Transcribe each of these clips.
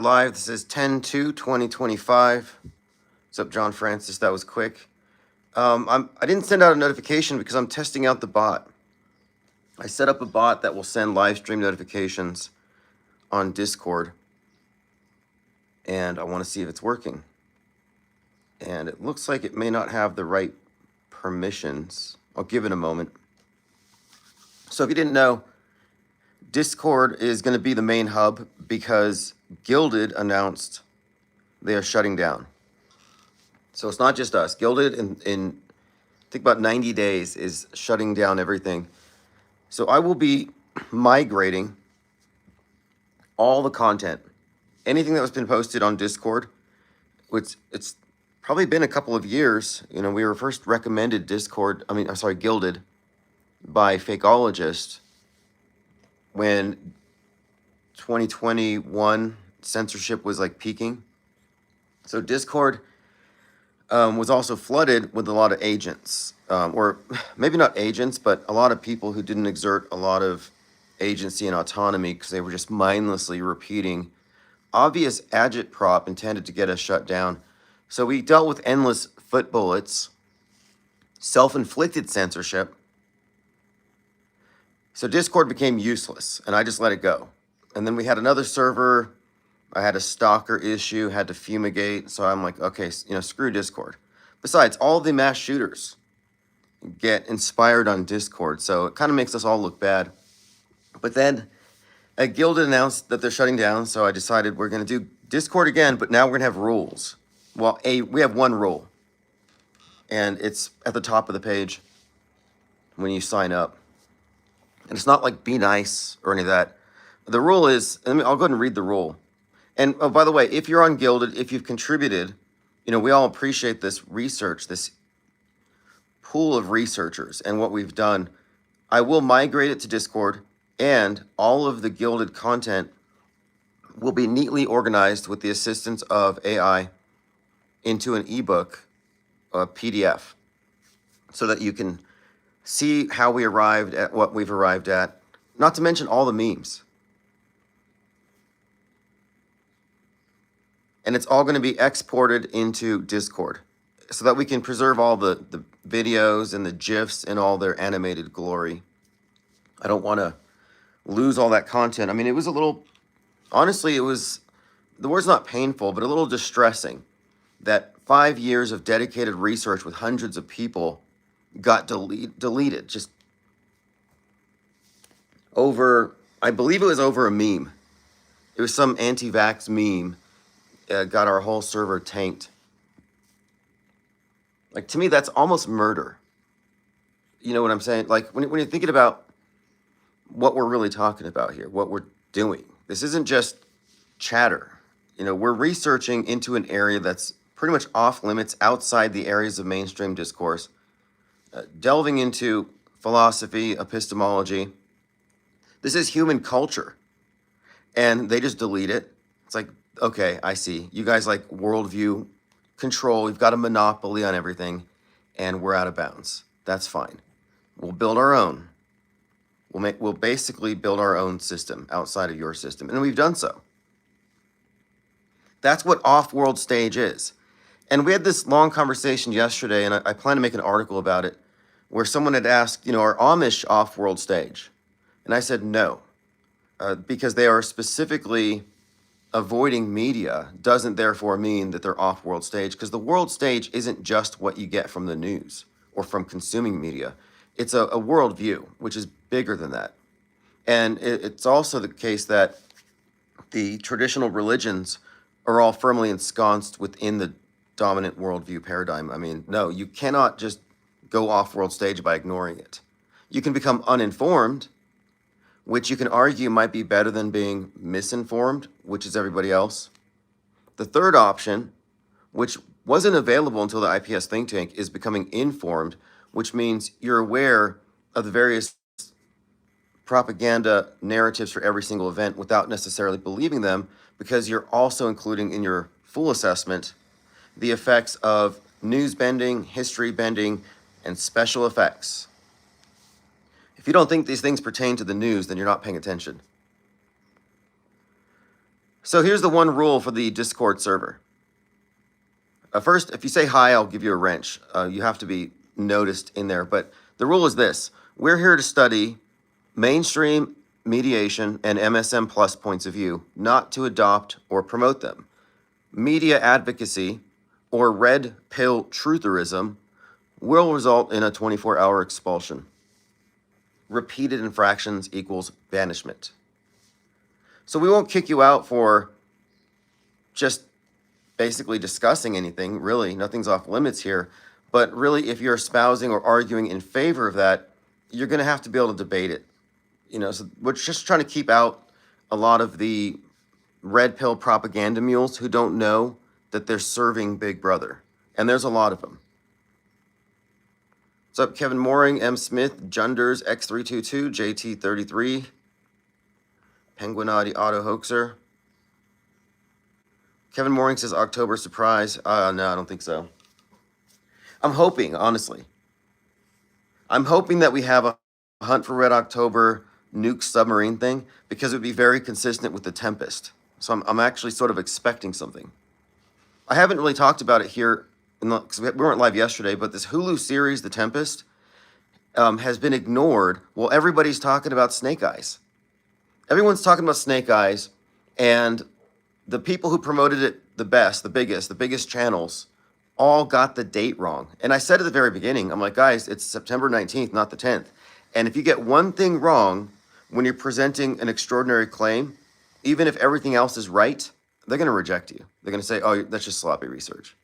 Live. This is 10/2/2025. What's up, John Francis? That was quick. I didn't send out a notification because I'm testing out the bot. I set up a bot that will send live stream notifications on Discord, and I want to see if it's working. And it looks like it may not have the right permissions. I'll give it a moment. So if you didn't know, Discord is going to be the main hub because Gilded announced they are shutting down. So it's not just us. Gilded in I think about 90 days is shutting down everything. So I will be migrating all the content, anything that was been posted on Discord, which it's probably been a couple of years. You know, we were first recommended Gilded by Fakeologist when 2021 censorship was like peaking. So Discord was also flooded with a lot of agents, or maybe not agents, but a lot of people who didn't exert a lot of agency and autonomy because they were just mindlessly repeating obvious agitprop intended to get us shut down. So we dealt with endless foot bullets, self-inflicted censorship. So Discord became useless, and I just let it go. And then we had another server. I had a stalker issue, had to fumigate. So I'm like, okay, screw Discord. Besides, all the mass shooters get inspired on Discord, so it kind of makes us all look bad. But then Gilded announced that they're shutting down, so I decided we're going to do Discord again, but now we're going to have rules. Well, we have one rule, and it's at the top of the page when you sign up. And it's not like be nice or any of that. The rule is, I'll go ahead and read the rule. And oh, by the way, if you're on Gilded, if you've contributed, we all appreciate this research, this pool of researchers and what we've done. I will migrate it to Discord, and all of the Gilded content will be neatly organized with the assistance of AI into an ebook, a PDF, so that you can see how we arrived at what we've arrived at, not to mention all the memes. And it's all going to be exported into Discord so that we can preserve all the videos and the GIFs in all their animated glory. I don't want to lose all that content. I mean, it was a little, honestly, the word's not painful, but a little distressing that 5 years of dedicated research with hundreds of people got deleted just over, I believe it was over a meme. It was some anti-vax meme. Got our whole server tanked. Like, to me, that's almost murder. You know what I'm saying? Like, when you're thinking about what we're really talking about here, what we're doing, this isn't just chatter. We're researching into an area that's pretty much off limits, outside the areas of mainstream discourse, delving into philosophy, epistemology. This is human culture, and they just delete it. It's like, okay, I see. You guys like worldview control. You've got a monopoly on everything, and we're out of bounds. That's fine. We'll build our own. We'll basically build our own system outside of your system, and we've done so. That's what off-world stage is. And we had this long conversation yesterday, and I plan to make an article about it, where someone had asked, are Amish off-world stage? And I said no, because they are specifically avoiding media doesn't therefore mean that they're off-world stage, because the world stage isn't just what you get from the news or from consuming media. It's a worldview, which is bigger than that. And it's also the case that the traditional religions are all firmly ensconced within the dominant worldview paradigm. I mean, no, you cannot just go off-world stage by ignoring it. You can become uninformed, which you can argue might be better than being misinformed, which is everybody else. The third option, which wasn't available until the IPS think tank, is becoming informed, which means you're aware of the various propaganda narratives for every single event without necessarily believing them, because you're also including in your full assessment the effects of news bending, history bending, and special effects. If you don't think these things pertain to the news, then you're not paying attention. So here's the one rule for the Discord server. First, if you say hi, I'll give you a wrench. You have to be noticed in there. But the rule is this: we're here to study mainstream mediation and MSM plus points of view, not to adopt or promote them. Media advocacy or red pill trutherism will result in a 24-hour expulsion. Repeated infractions equals banishment. So we won't kick you out for just basically discussing anything, really. Nothing's off limits here. But really, if you're espousing or arguing in favor of that, you're going to have to be able to debate it. So we're just trying to keep out a lot of the red pill propaganda mules who don't know that they're serving Big Brother. And there's a lot of them. What's up, Kevin Mooring, M. Smith, Junders, X322, JT33, Penguinati Auto Hoaxer. Kevin Mooring says October surprise. No, I don't think so. I'm hoping, honestly. I'm hoping that we have a Hunt for Red October nuke submarine thing, because it would be very consistent with the Tempest. So I'm actually sort of expecting something. I haven't really talked about it here because we weren't live yesterday, but this Hulu series, The Tempest, has been ignored. Well, everybody's talking about Snake Eyes. Everyone's talking about Snake Eyes, and the people who promoted it the biggest channels, all got the date wrong. And I said at the very beginning, I'm like, guys, it's September 19th, not the 10th. And if you get one thing wrong when you're presenting an extraordinary claim, even if everything else is right, they're going to reject you. They're going to say, oh, that's just sloppy research.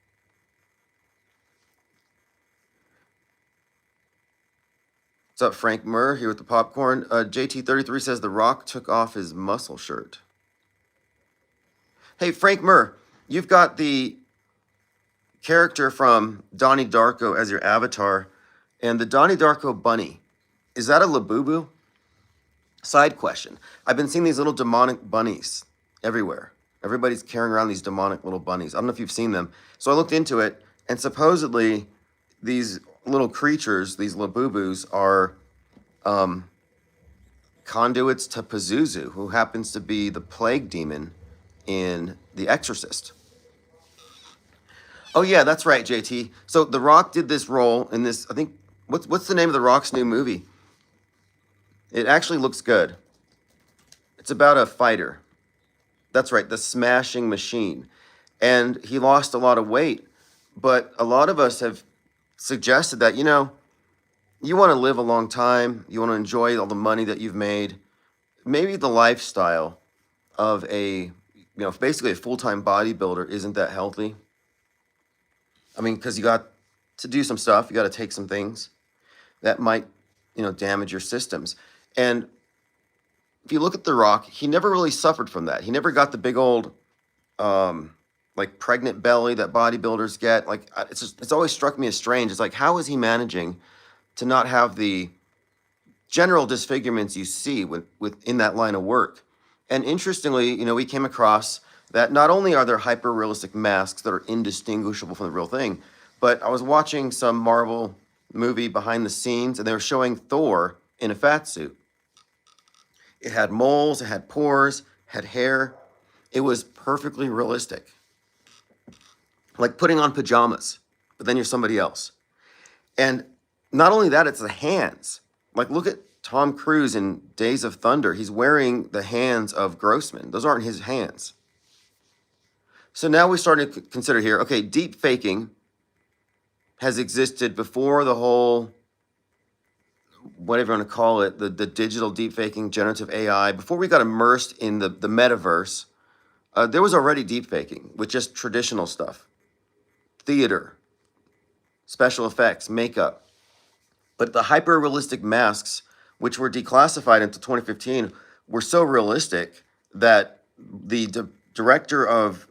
What's up, Frank Murr, here with the popcorn. JT33 says The Rock took off his muscle shirt. Hey, Frank Murr, you've got the character from Donnie Darko as your avatar, and the Donnie Darko bunny, is that a Labubu? Side question. I've been seeing these little demonic bunnies everywhere. Everybody's carrying around these demonic little bunnies. I don't know if you've seen them. So I looked into it, and supposedly these little creatures, these Labubus, are conduits to Pazuzu, who happens to be the plague demon in The Exorcist. Oh yeah, that's right, JT. So The Rock did this role in this, I think, what's the name of The Rock's new movie? It actually looks good. It's about a fighter. That's right, The Smashing Machine. And he lost a lot of weight, but a lot of us have suggested that, you want to live a long time, you want to enjoy all the money that you've made. Maybe the lifestyle of basically a full-time bodybuilder isn't that healthy. I mean, because you got to do some stuff, you got to take some things that might, damage your systems. And if you look at The Rock, he never really suffered from that. He never got the big old, pregnant belly that bodybuilders get. It's always struck me as strange. It's like, how is he managing to not have the general disfigurements you see within that line of work? And interestingly, we came across that not only are there hyper-realistic masks that are indistinguishable from the real thing, but I was watching some Marvel movie behind the scenes, and they were showing Thor in a fat suit. It had moles, it had pores, had hair. It was perfectly realistic. Like putting on pajamas, but then you're somebody else. And not only that, it's the hands. Like, look at Tom Cruise in Days of Thunder. He's wearing the hands of Grossman. Those aren't his hands. So now we start to consider here, okay, deep faking has existed before the whole, whatever you want to call it, the digital deep faking, generative AI. Before we got immersed in the metaverse, there was already deep faking with just traditional stuff. Theater, special effects, makeup. But the hyper-realistic masks, which were declassified until 2015, were so realistic that the director of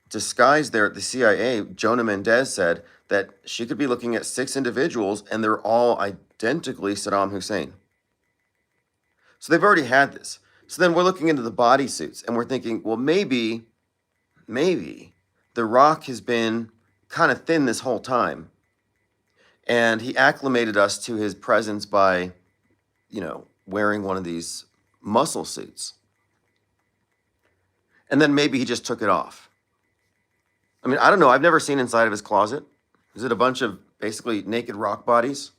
disguise there at the CIA, Jonah Mendez, said that she could be looking at 6 individuals and they're all identically Saddam Hussein. So they've already had this. So then we're looking into the bodysuits and we're thinking, well, maybe The Rock has been kind of thin this whole time. And he acclimated us to his presence by, wearing one of these muscle suits. And then maybe he just took it off. I mean, I don't know. I've never seen inside of his closet. Is it a bunch of basically naked rock bodies?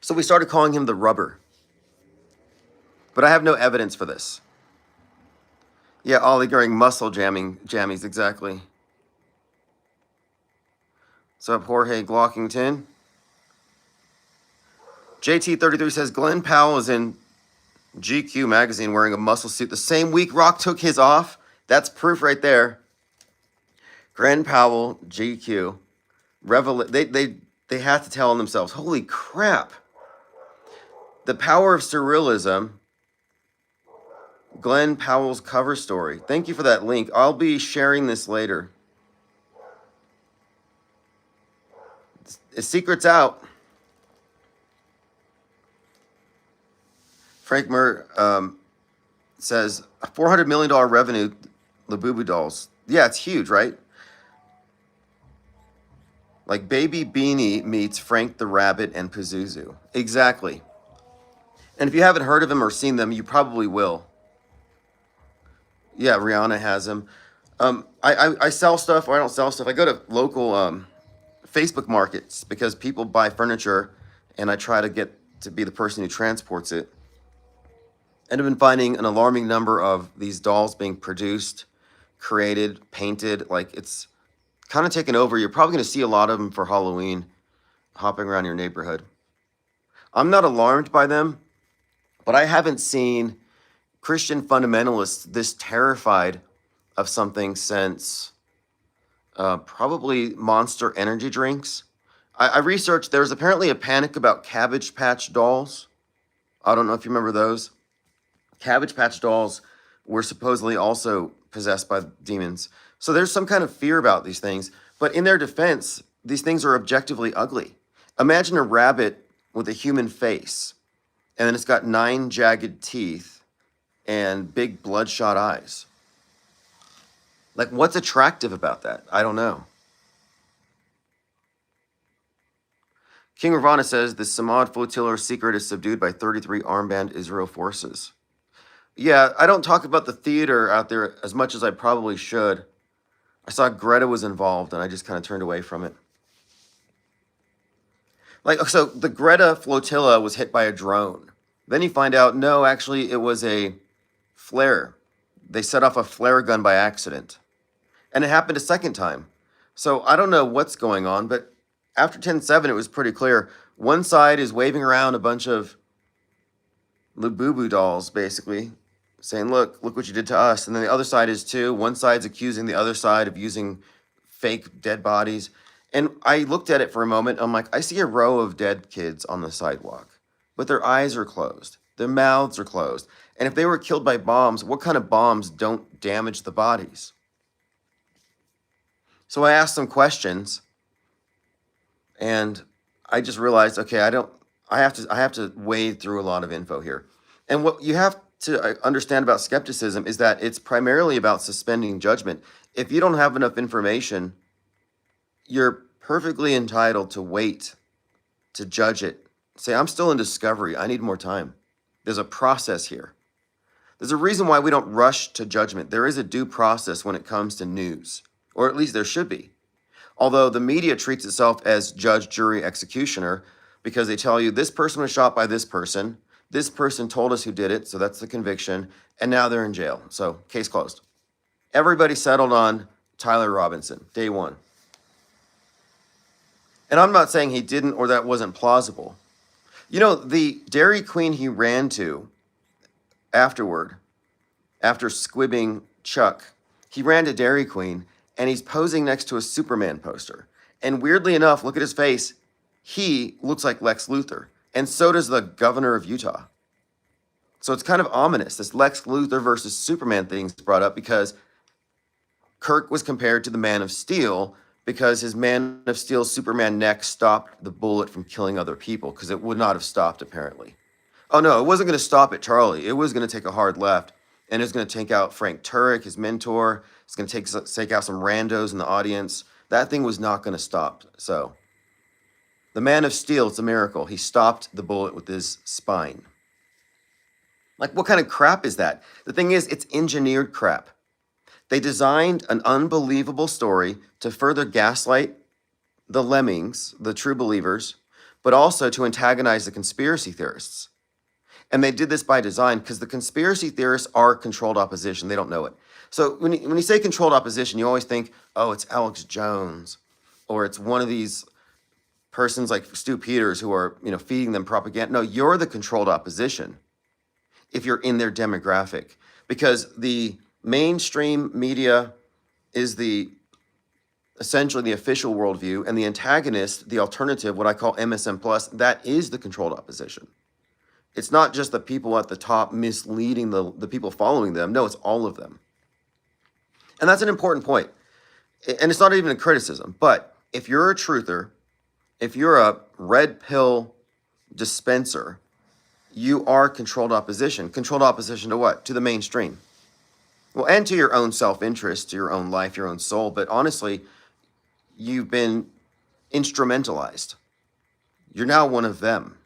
So we started calling him the Rubber. But I have no evidence for this. Yeah, Ollie during muscle jammies, exactly. What's up, Jorge Glockington? JT33 says Glenn Powell is in GQ magazine wearing a muscle suit the same week Rock took his off. That's proof right there. Glenn Powell, GQ, they have to tell themselves, holy crap. The Power of Surrealism, Glenn Powell's cover story. Thank you for that link. I'll be sharing this later. The secret's out. Frank Murr says $400 million revenue, the Boo Boo Dolls. Yeah, it's huge, right? Like Baby Beanie meets Frank the Rabbit and Pazuzu. Exactly. And if you haven't heard of him or seen them, you probably will. Yeah, Rihanna has him. I sell stuff, or I don't sell stuff. I go to local Facebook markets because people buy furniture, and I try to get to be the person who transports it. And I've been finding an alarming number of these dolls being produced, created, painted. Like, it's kind of taken over. You're probably going to see a lot of them for Halloween hopping around your neighborhood. I'm not alarmed by them, but I haven't seen Christian fundamentalists this terrified of something since probably Monster energy drinks. I researched, there's apparently a panic about Cabbage Patch dolls. I don't know if you remember those. Cabbage Patch dolls were supposedly also possessed by demons. So there's some kind of fear about these things. But in their defense, these things are objectively ugly. Imagine a rabbit with a human face, and then it's got 9 jagged teeth and big bloodshot eyes. Like, what's attractive about that? I don't know. King Ravana says the Samad flotilla secret is subdued by 33 armband Israel forces. Yeah, I don't talk about the theater out there as much as I probably should. I saw Greta was involved, and I just kind of turned away from it. Like, so the Greta flotilla was hit by a drone. Then you find out, no, actually, it was a flare. They set off a flare gun by accident. And it happened a second time. So I don't know what's going on, but after 10-7, it was pretty clear. One side is waving around a bunch of Labubu dolls, basically, saying, look what you did to us. And then the other side is too. One side's accusing the other side of using fake dead bodies. And I looked at it for a moment. I'm like, I see a row of dead kids on the sidewalk, but their eyes are closed. Their mouths are closed. And if they were killed by bombs, what kind of bombs don't damage the bodies? So I asked some questions, and I just realized, okay, I have to wade through a lot of info here. And what you have to understand about skepticism is that it's primarily about suspending judgment. If you don't have enough information, you're perfectly entitled to wait, to judge it. Say, I'm still in discovery. I need more time. There's a process here. There's a reason why we don't rush to judgment. There is a due process when it comes to news, or at least there should be. Although the media treats itself as judge, jury, executioner, because they tell you this person was shot by this person told us who did it, so that's the conviction, and now they're in jail. So, case closed. Everybody settled on Tyler Robinson, day one. And I'm not saying he didn't or that wasn't plausible. You know, the Dairy Queen he ran to afterward, after squibbing Chuck, he ran to Dairy Queen, and he's posing next to a Superman poster. And weirdly enough, look at his face, he looks like Lex Luthor. And so does the governor of Utah. So it's kind of ominous. This Lex Luthor versus Superman thing's brought up because Kirk was compared to the Man of Steel because his Man of Steel Superman neck stopped the bullet from killing other people because it would not have stopped, apparently. Oh, no, it wasn't going to stop at Charlie. It was going to take a hard left, and it was going to take out Frank Turek, his mentor. It's going to take out some randos in the audience. That thing was not going to stop. So the Man of Steel, it's a miracle. He stopped the bullet with his spine. Like, what kind of crap is that? The thing is, it's engineered crap. They designed an unbelievable story to further gaslight the lemmings, the true believers, but also to antagonize the conspiracy theorists. And they did this by design because the conspiracy theorists are controlled opposition. They don't know it. So when you say controlled opposition, you always think, oh, it's Alex Jones, or it's one of these persons like Stu Peters who are, feeding them propaganda. No, you're the controlled opposition if you're in their demographic, because the mainstream media is essentially the official worldview, and the antagonist, the alternative, what I call MSM plus, that is the controlled opposition. It's not just the people at the top misleading the people following them. No, it's all of them. And that's an important point. And it's not even a criticism, but if you're a truther, if you're a red pill dispenser, you are controlled opposition. Controlled opposition to what? To the mainstream. Well, and to your own self-interest, to your own life, your own soul. But honestly, you've been instrumentalized. You're now one of them.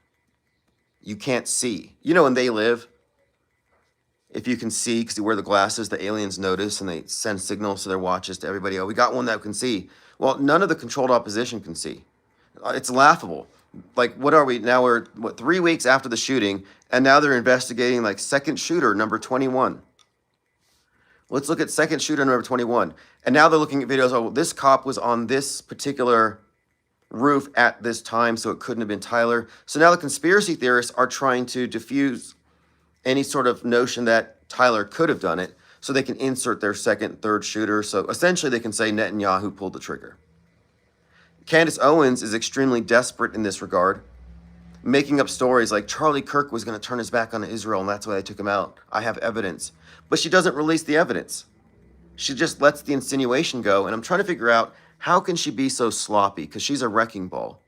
You can't see. When they live, if you can see, because you wear the glasses, the aliens notice and they send signals to their watches to everybody. Oh, we got one that can see. Well, none of the controlled opposition can see. It's laughable. Like, what are we? Now we're, 3 weeks after the shooting, and now they're investigating, like, second shooter, number 21. Let's look at second shooter, number 21. And now they're looking at videos. Oh, this cop was on this particular roof at this time, so it couldn't have been Tyler. So now the conspiracy theorists are trying to diffuse any sort of notion that Tyler could have done it, so they can insert their second, third shooter. So essentially they can say Netanyahu pulled the trigger. Candace Owens is extremely desperate in this regard, making up stories like Charlie Kirk was going to turn his back on Israel and that's why they took him out. I have evidence. But she doesn't release the evidence. She just lets the insinuation go. And I'm trying to figure out, how can she be so sloppy? Because she's a wrecking ball.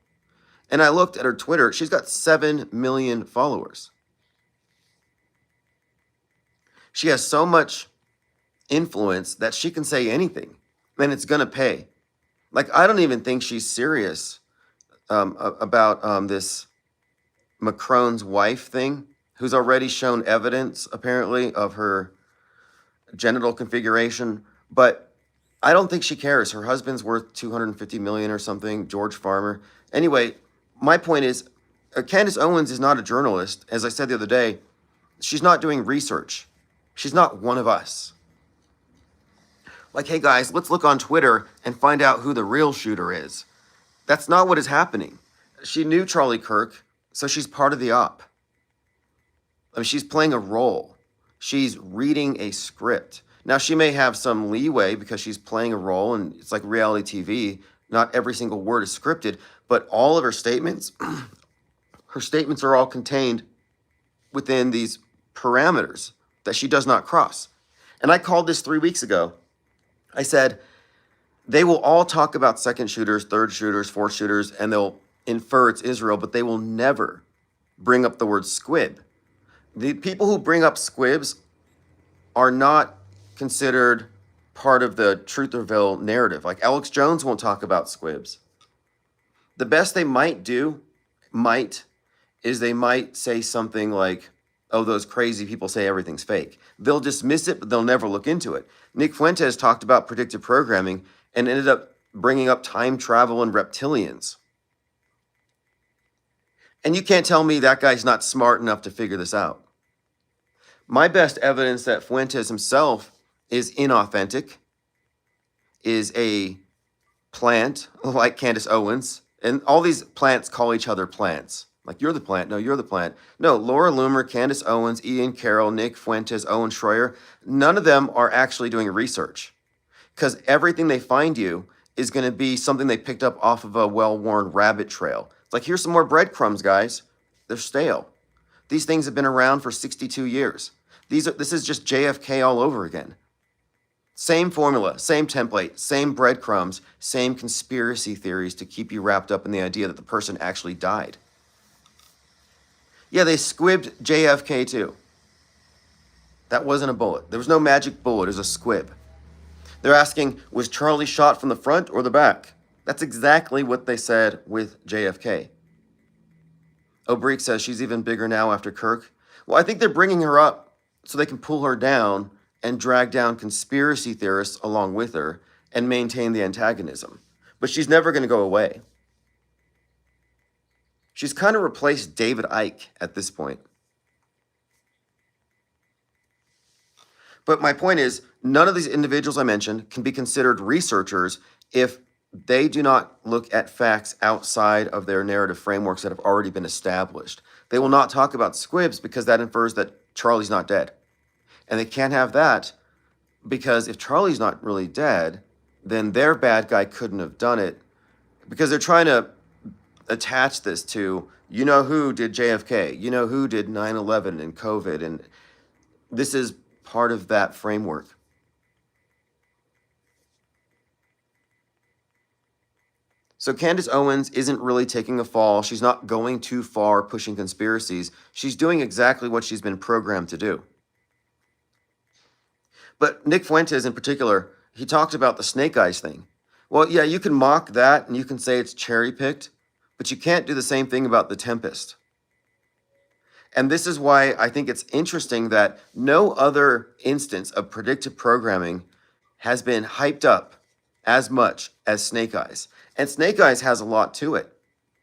And I looked at her Twitter. She's got 7 million followers. She has so much influence that she can say anything, and it's going to pay. Like, I don't even think she's serious about this Macron's wife thing, who's already shown evidence, apparently, of her genital configuration. But I don't think she cares. Her husband's worth $250 million or something, George Farmer. Anyway, my point is, Candace Owens is not a journalist. As I said the other day, she's not doing research. She's not one of us. Like, hey guys, let's look on Twitter and find out who the real shooter is. That's not what is happening. She knew Charlie Kirk, so she's part of the op. I mean, she's playing a role. She's reading a script. Now, she may have some leeway because she's playing a role, and it's like reality TV. Not every single word is scripted, but all of her statements, her statements are all contained within these parameters that she does not cross. And I called this 3 weeks ago. I said, they will all talk about second shooters, third shooters, fourth shooters, and they'll infer it's Israel, but they will never bring up the word squib. The people who bring up squibs are not considered part of the Trutherville narrative. Like, Alex Jones won't talk about squibs. The best they might do, is they might say something like, oh, those crazy people say everything's fake. They'll dismiss it, but they'll never look into it. Nick Fuentes talked about predictive programming and ended up bringing up time travel and reptilians. And you can't tell me that guy's not smart enough to figure this out. My best evidence that Fuentes himself is inauthentic is a plant like Candace Owens. And all these plants call each other plants. Like, you're the plant. No, you're the plant. No, Laura Loomer, Candace Owens, Ian Carroll, Nick Fuentes, Owen Schroyer, none of them are actually doing research, because everything they find you is going to be something they picked up off of a well-worn rabbit trail. It's like, here's some more breadcrumbs, guys. They're stale. These things have been around for 62 years. This is just JFK all over again. Same formula, same template, same breadcrumbs, same conspiracy theories to keep you wrapped up in the idea that the person actually died. Yeah, they squibbed JFK too. That wasn't a bullet. There was no magic bullet. It was a squib. They're asking, was Charlie shot from the front or the back? That's exactly what they said with JFK. Obrique says she's even bigger now after Kirk. Well, I think they're bringing her up so they can pull her down and drag down conspiracy theorists along with her and maintain the antagonism. But she's never going to go away. She's kind of replaced David Icke at this point. But my point is, none of these individuals I mentioned can be considered researchers if they do not look at facts outside of their narrative frameworks that have already been established. They will not talk about squibs because that infers that Charlie's not dead. And they can't have that because if Charlie's not really dead, then their bad guy couldn't have done it, because they're trying to attach this to, you know who did JFK, you know who did 9/11 and COVID, and this is part of that framework. So Candace Owens isn't really taking a fall. She's not going too far pushing conspiracies. She's doing exactly what she's been programmed to do. But Nick Fuentes in particular, he talked about the snake eyes thing. Well, yeah, you can mock that and you can say it's cherry picked, but you can't do the same thing about the Tempest. And this is why I think it's interesting that no other instance of predictive programming has been hyped up as much as Snake Eyes. And Snake Eyes has a lot to it.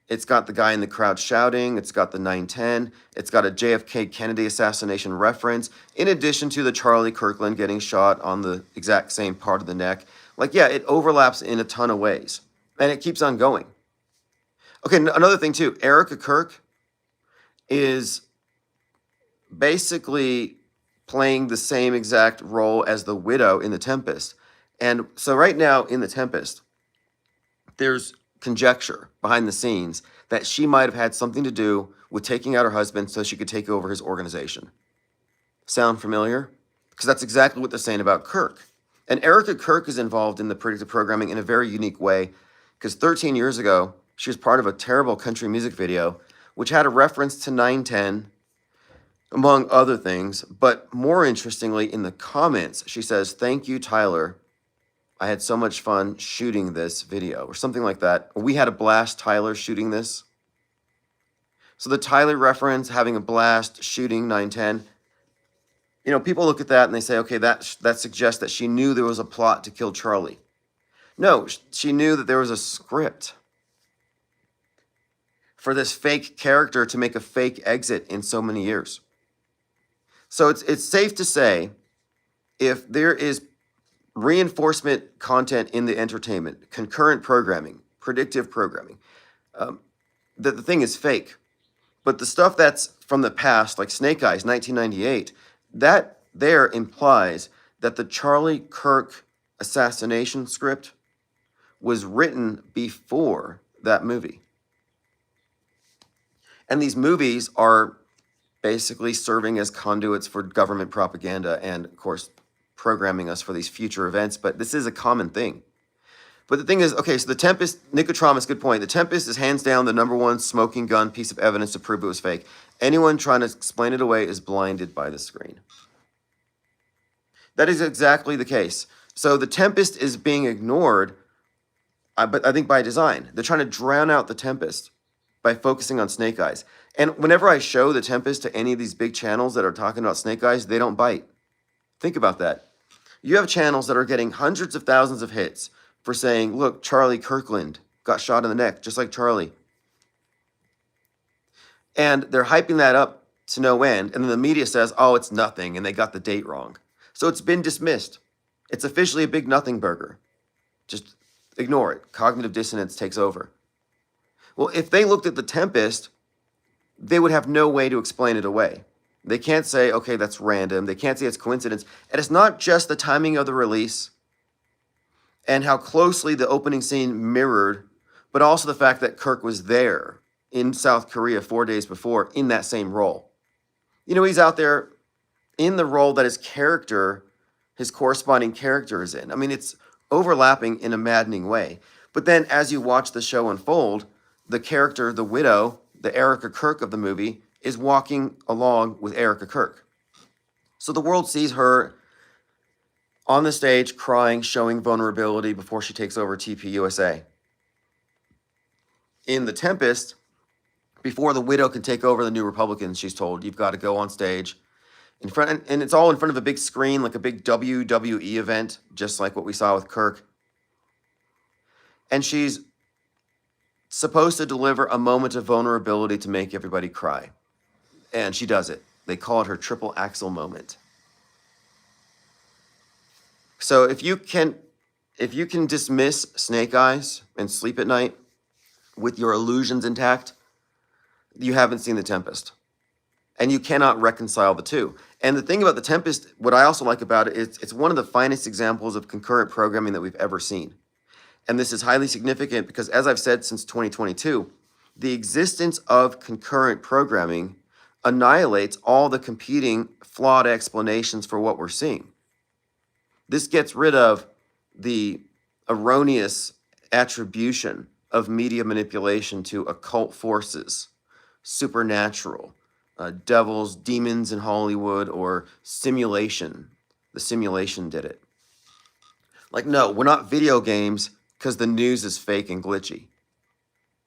It's got the guy in the crowd shouting, it's got the 9/10, it's got a JFK Kennedy assassination reference, in addition to the Charlie Kirkland getting shot on the exact same part of the neck. Like, yeah, it overlaps in a ton of ways, and it keeps on going. Okay, another thing too, Erica Kirk is basically playing the same exact role as the widow in The Tempest. And so right now in The Tempest, there's conjecture behind the scenes that she might have had something to do with taking out her husband so she could take over his organization. Sound familiar? Because that's exactly what they're saying about Kirk. And Erica Kirk is involved in the predictive programming in a very unique way, because 13 years ago, she was part of a terrible country music video, which had a reference to 9/10, among other things. But more interestingly, in the comments, she says, "Thank you, Tyler. I had so much fun shooting this video," or something like that. "We had a blast, Tyler, shooting this." So the Tyler reference, having a blast, shooting 9/10, people look at that and they say, okay, that suggests that she knew there was a plot to kill Charlie. No, she knew that there was a script for this fake character to make a fake exit in so many years. So it's safe to say, if there is reinforcement content in the entertainment, concurrent programming, predictive programming, that the thing is fake. But the stuff that's from the past, like Snake Eyes, 1998, that there implies that the Charlie Kirk assassination script was written before that movie. And these movies are basically serving as conduits for government propaganda and, of course, programming us for these future events. But this is a common thing. But the thing is, okay, so The Tempest, Nicotramus, good point. The Tempest is hands down the number one smoking gun piece of evidence to prove it was fake. Anyone trying to explain it away is blinded by the screen. That is exactly the case. So The Tempest is being ignored, but I think by design. They're trying to drown out The Tempest by focusing on Snake Eyes. And whenever I show The Tempest to any of these big channels that are talking about Snake Eyes, they don't bite. Think about that. You have channels that are getting hundreds of thousands of hits for saying, look, Charlie Kirkland got shot in the neck, just like Charlie. And they're hyping that up to no end. And then the media says, oh, it's nothing, and they got the date wrong. So it's been dismissed. It's officially a big nothing burger. Just ignore it. Cognitive dissonance takes over. Well, if they looked at The Tempest, they would have no way to explain it away. They can't say, okay, that's random. They can't say it's coincidence. And it's not just the timing of the release and how closely the opening scene mirrored, but also the fact that Kirk was there in South Korea 4 days before in that same role. He's out there in the role that his corresponding character is in. I mean, it's overlapping in a maddening way. But then as you watch the show unfold, the character, the widow, the Erica Kirk of the movie, is walking along with Erica Kirk. So the world sees her on the stage crying, showing vulnerability before she takes over TPUSA. In The Tempest, before the widow can take over the New Republicans, she's told, you've got to go on stage in front, and it's all in front of a big screen, like a big WWE event, just like what we saw with Kirk. And she's supposed to deliver a moment of vulnerability to make everybody cry. And she does it. They call it her triple axel moment. So if you can dismiss Snake Eyes and sleep at night with your illusions intact, you haven't seen The Tempest. And you cannot reconcile the two. And the thing about The Tempest, what I also like about it is it's one of the finest examples of concurrent programming that we've ever seen. And this is highly significant because, as I've said since 2022, the existence of concurrent programming annihilates all the competing flawed explanations for what we're seeing. This gets rid of the erroneous attribution of media manipulation to occult forces, supernatural, devils, demons in Hollywood, or simulation. The simulation did it. Like, no, we're not video games because the news is fake and glitchy.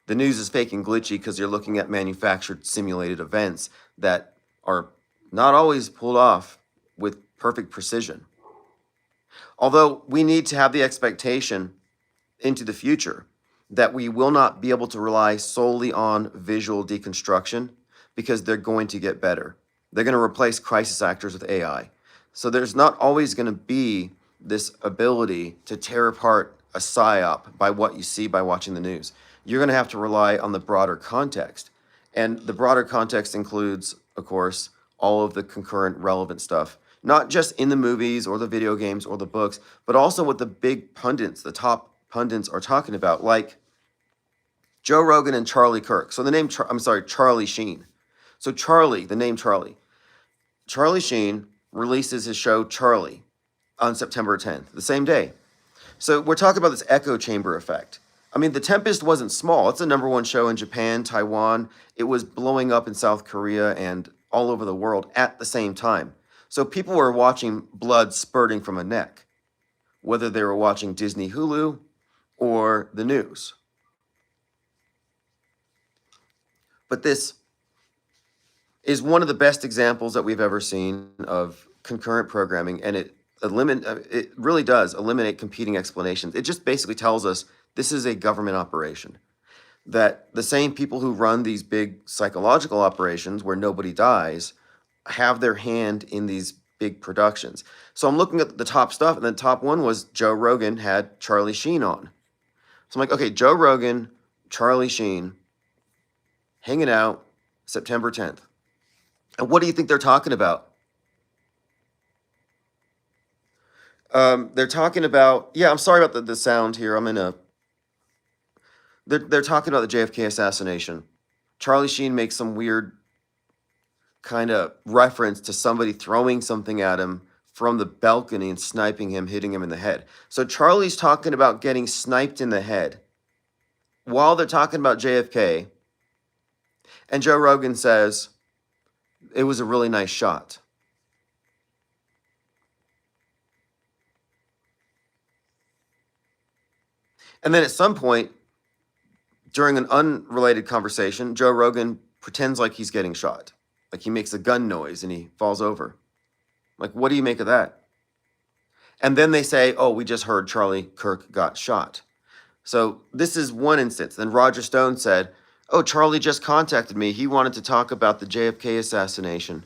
The news is fake and glitchy because you're looking at manufactured simulated events that are not always pulled off with perfect precision. Although we need to have the expectation into the future that we will not be able to rely solely on visual deconstruction because they're going to get better. They're going to replace crisis actors with AI. So there's not always going to be this ability to tear apart a psyop by what you see by watching the news. You're going to have to rely on the broader context. And the broader context includes, of course, all of the concurrent relevant stuff, not just in the movies or the video games or the books, but also what the big pundits, the top pundits are talking about, like Joe Rogan and Charlie Kirk. So the name, Charlie Sheen. So Charlie, the name Charlie. Charlie Sheen releases his show Charlie on September 10th, the same day. So we're talking about this echo chamber effect. I mean, The Tempest wasn't small. It's the #1 show in Japan, Taiwan. It was blowing up in South Korea and all over the world at the same time. So people were watching blood spurting from a neck, whether they were watching Disney Hulu or the news. But this is one of the best examples that we've ever seen of concurrent programming, and it really does eliminate competing explanations. It just basically tells us this is a government operation, that the same people who run these big psychological operations where nobody dies have their hand in these big productions. So I'm looking at the top stuff, and the top one was Joe Rogan had Charlie Sheen on. So I'm like, okay, Joe Rogan, Charlie Sheen, hanging out September 10th. And what do you think they're talking about? They're talking about, I'm sorry about the sound here. They're talking about the JFK assassination. Charlie Sheen makes some weird kind of reference to somebody throwing something at him from the balcony and sniping him, hitting him in the head. So Charlie's talking about getting sniped in the head while they're talking about JFK. And Joe Rogan says, it was a really nice shot. And then at some point, during an unrelated conversation, Joe Rogan pretends like he's getting shot. Like he makes a gun noise and he falls over. Like, what do you make of that? And then they say, oh, we just heard Charlie Kirk got shot. So this is one instance. Then Roger Stone said, oh, Charlie just contacted me. He wanted to talk about the JFK assassination.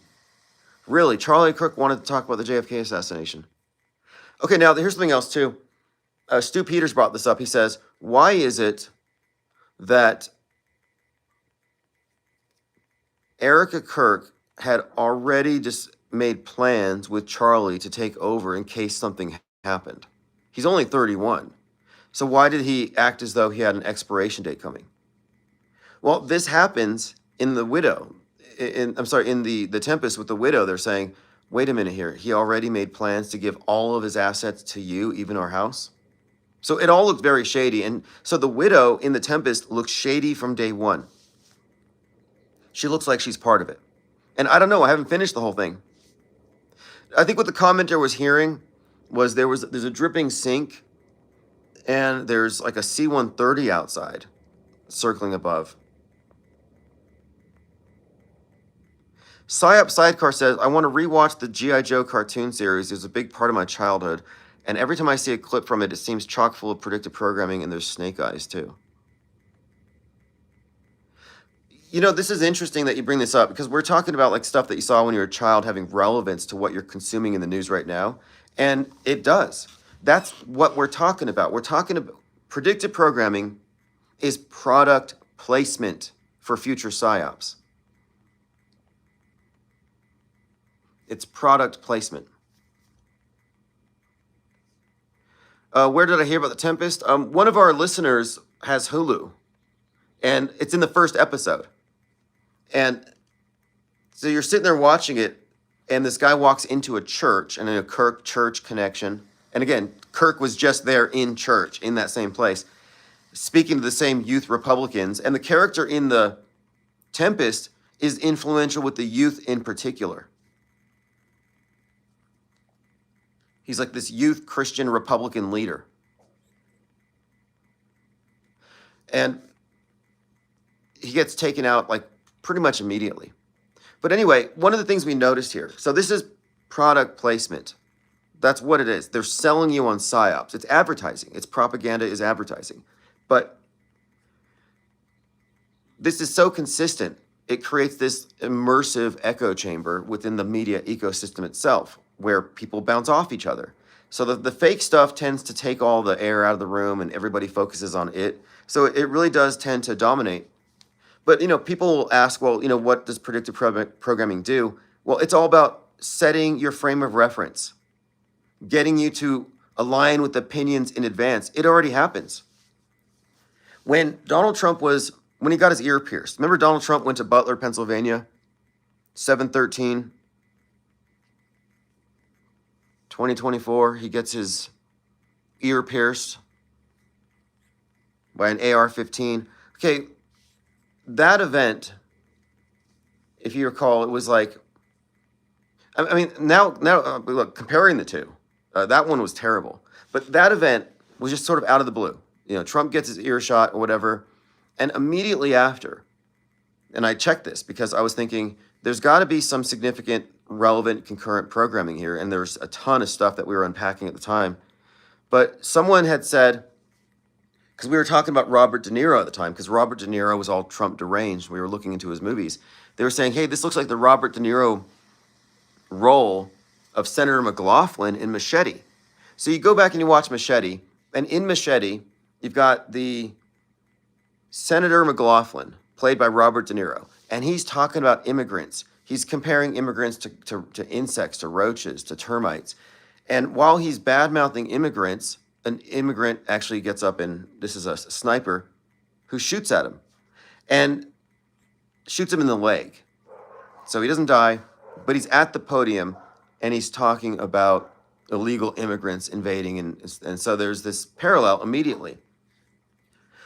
Really? Charlie Kirk wanted to talk about the JFK assassination. Okay, now here's something else too. Stu Peters brought this up. He says, why is it that Erica Kirk had already just made plans with Charlie to take over in case something happened? He's only 31. So why did he act as though he had an expiration date coming? Well, this happens in The Widow. In The Tempest with the Widow, they're saying, wait a minute here. He already made plans to give all of his assets to you, even our house. So it all looked very shady. And so the Widow in The Tempest looks shady from day one. She looks like she's part of it. And I don't know, I haven't finished the whole thing. I think what the commenter was hearing was there's a dripping sink and there's like a C-130 outside circling above. Psyop Sidecar says, I want to rewatch the G.I. Joe cartoon series. It was a big part of my childhood. And every time I see a clip from it, it seems chock full of predictive programming, and there's snake eyes too. This is interesting that you bring this up, because we're talking about like stuff that you saw when you were a child having relevance to what you're consuming in the news right now. And it does. That's what we're talking about. We're talking about predictive programming is product placement for future psyops. It's product placement. Where did I hear about the Tempest? One of our listeners has Hulu, and it's in the first episode. And so you're sitting there watching it, and this guy walks into a church, and in a Kirk church connection. And again, Kirk was just there in church, in that same place, speaking to the same youth Republicans. And the character in the Tempest is influential with the youth in particular. He's like this youth Christian Republican leader. And he gets taken out like pretty much immediately. But anyway, one of the things we noticed here, so this is product placement. That's what it is. They're selling you on psyops. It's advertising. It's propaganda is advertising. But this is so consistent, it creates this immersive echo chamber within the media ecosystem itself, where people bounce off each other. So the fake stuff tends to take all the air out of the room, and everybody focuses on it. So it really does tend to dominate. But, people will ask, well, what does predictive programming do? Well, it's all about setting your frame of reference, getting you to align with opinions in advance. It already happens. When Donald Trump when he got his ear pierced, remember Donald Trump went to Butler, Pennsylvania, 7/13/2024. He gets his ear pierced by an AR-15. Okay, that event, if you recall, it was like, I mean, now look, comparing the two, that one was terrible. But that event was just sort of out of the blue. Trump gets his ear shot or whatever, and immediately after, and I checked this because I was thinking, there's got to be some significant, relevant, concurrent programming here, and there's a ton of stuff that we were unpacking at the time. But someone had said, because we were talking about Robert De Niro at the time, because Robert De Niro was all Trump deranged. We were looking into his movies. They were saying, hey, this looks like the Robert De Niro role of Senator McLaughlin in Machete. So you go back and you watch Machete, and in Machete, you've got the Senator McLaughlin, played by Robert De Niro, and he's talking about immigrants. He's comparing immigrants to insects, to roaches, to termites. And while he's bad-mouthing immigrants, an immigrant actually gets up, and this is a sniper who shoots at him and shoots him in the leg. So he doesn't die, but he's at the podium and he's talking about illegal immigrants invading. And so there's this parallel immediately.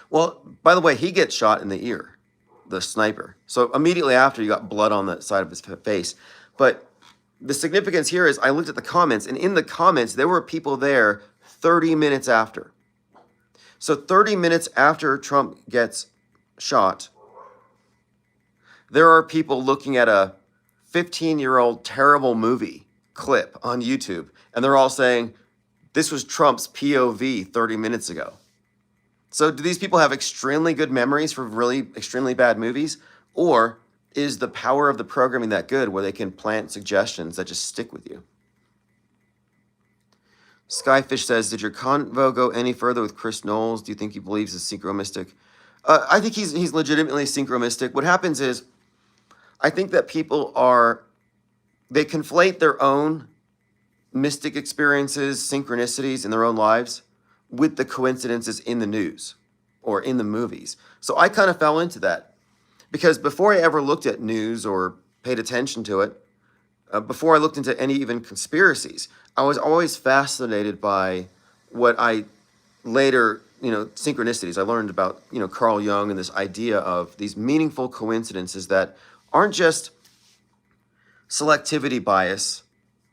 Well, by the way, he gets shot in the ear, the sniper. So immediately after, you got blood on the side of his face. But the significance here is I looked at the comments, and in the comments, there were people there 30 minutes after. So 30 minutes after Trump gets shot, there are people looking at a 15-year-old terrible movie clip on YouTube, and they're all saying, this was Trump's POV 30 minutes ago. So do these people have extremely good memories for really extremely bad movies? Or is the power of the programming that good where they can plant suggestions that just stick with you? Skyfish says, did your convo go any further with Chris Knowles? Do you think he believes he's synchromystic? I think he's legitimately synchromystic. What happens is, I think that people they conflate their own mystic experiences, synchronicities in their own lives with the coincidences in the news or in the movies. So I kind of fell into that because before I ever looked at news or paid attention to it, before I looked into any even conspiracies, I was always fascinated by what I later, synchronicities. I learned about, Carl Jung and this idea of these meaningful coincidences that aren't just selectivity bias,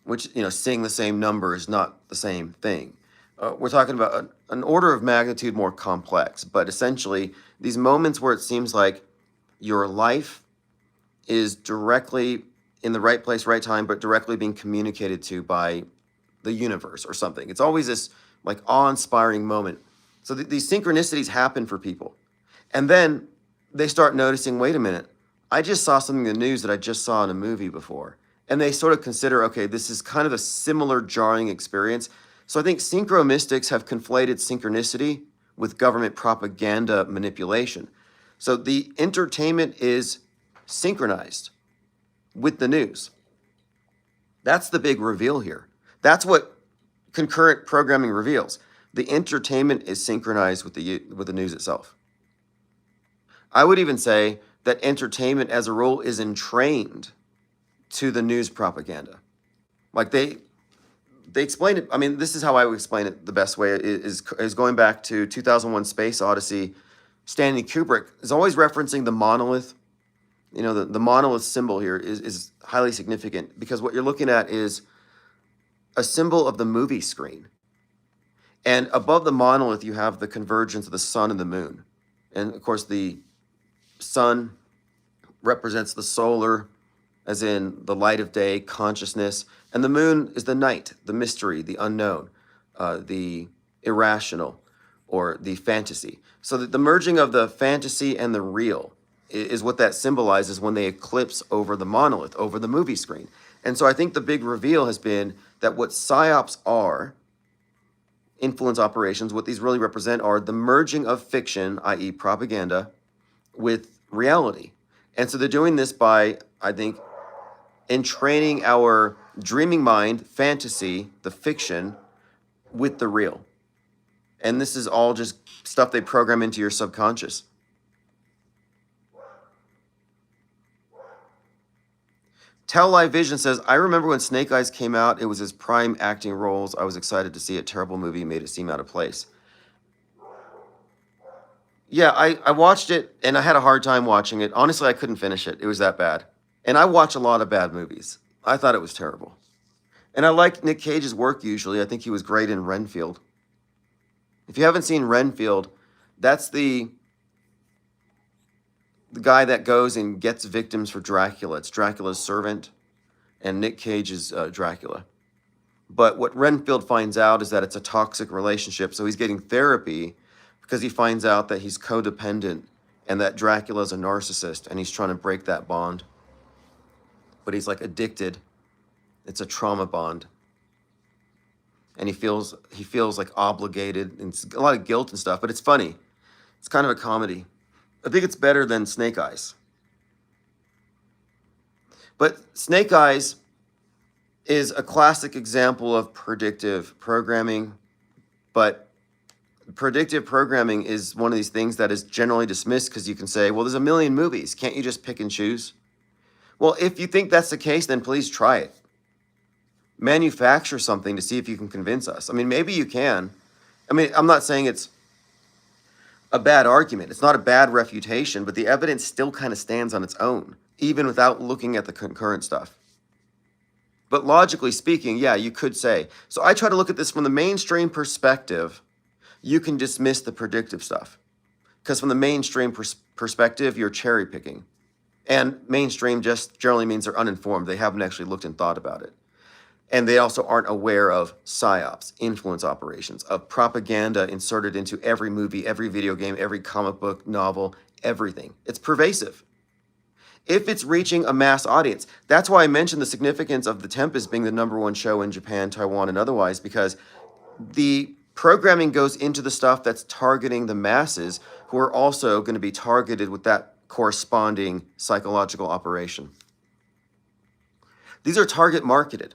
which, seeing the same number is not the same thing. We're talking about an order of magnitude more complex, but essentially these moments where it seems like your life is directly in the right place, right time, but directly being communicated to by the universe or something. It's always this like awe-inspiring moment. So these synchronicities happen for people. And then they start noticing, wait a minute, I just saw something in the news that I just saw in a movie before. And they sort of consider, okay, this is kind of a similar jarring experience. So I think synchromystics have conflated synchronicity with government propaganda manipulation. So the entertainment is synchronized with the news. That's the big reveal here. That's what concurrent programming reveals. The entertainment is synchronized with the news itself. I would even say that entertainment as a rule is entrained to the news propaganda. Like they explain it. I mean, this is how I would explain it the best way is going back to 2001 Space Odyssey. Stanley Kubrick is always referencing the monolith. You know, the monolith symbol here is highly significant because what you're looking at is a symbol of the movie screen. And above the monolith, you have the convergence of the sun and the moon. And of course, the sun represents the solar, as in the light of day, consciousness. And the moon is the night, the mystery, the unknown, the irrational, or the fantasy. So that the merging of the fantasy and the real is what that symbolizes when they eclipse over the monolith, over the movie screen. And so I think the big reveal has been that what PSYOPs are, influence operations, what these really represent are the merging of fiction, i.e. propaganda, with reality. And so they're doing this by, I think, entraining our dreaming mind, fantasy, the fiction, with the real. And this is all just stuff they program into your subconscious. Tell Live Vision says, I remember when Snake Eyes came out, it was his prime acting roles. I was excited to see a terrible movie made it seem out of place. Yeah, I watched it, and I had a hard time watching it. Honestly, I couldn't finish it. It was that bad. And I watch a lot of bad movies. I thought it was terrible. And I like Nick Cage's work usually. I think he was great in Renfield. If you haven't seen Renfield, that's the guy that goes and gets victims for Dracula. It's Dracula's servant, and Nick Cage is Dracula. But what Renfield finds out is that it's a toxic relationship, so he's getting therapy because he finds out that he's codependent and that Dracula's a narcissist, and he's trying to break that bond. But he's like addicted. It's a trauma bond. And he feels like obligated, and it's a lot of guilt and stuff, but it's funny. It's kind of a comedy. I think it's better than Snake Eyes. But Snake Eyes is a classic example of predictive programming. But predictive programming is one of these things that is generally dismissed because you can say, well, there's a million movies. Can't you just pick and choose? Well, if you think that's the case, then please try it. Manufacture something to see if you can convince us. I mean, maybe you can. I mean, I'm not saying it's a bad argument. It's not a bad refutation, but the evidence still kind of stands on its own, even without looking at the concurrent stuff. But logically speaking, yeah, you could say. So I try to look at this from the mainstream perspective. You can dismiss the predictive stuff. Because from the mainstream perspective, you're cherry picking. And mainstream just generally means they're uninformed. They haven't actually looked and thought about it. And they also aren't aware of PSYOPs, influence operations, of propaganda inserted into every movie, every video game, every comic book, novel, everything. It's pervasive. If it's reaching a mass audience, that's why I mentioned the significance of The Tempest being the #1 show in Japan, Taiwan, and otherwise, because the programming goes into the stuff that's targeting the masses who are also going to be targeted with that corresponding psychological operation. These are target marketed.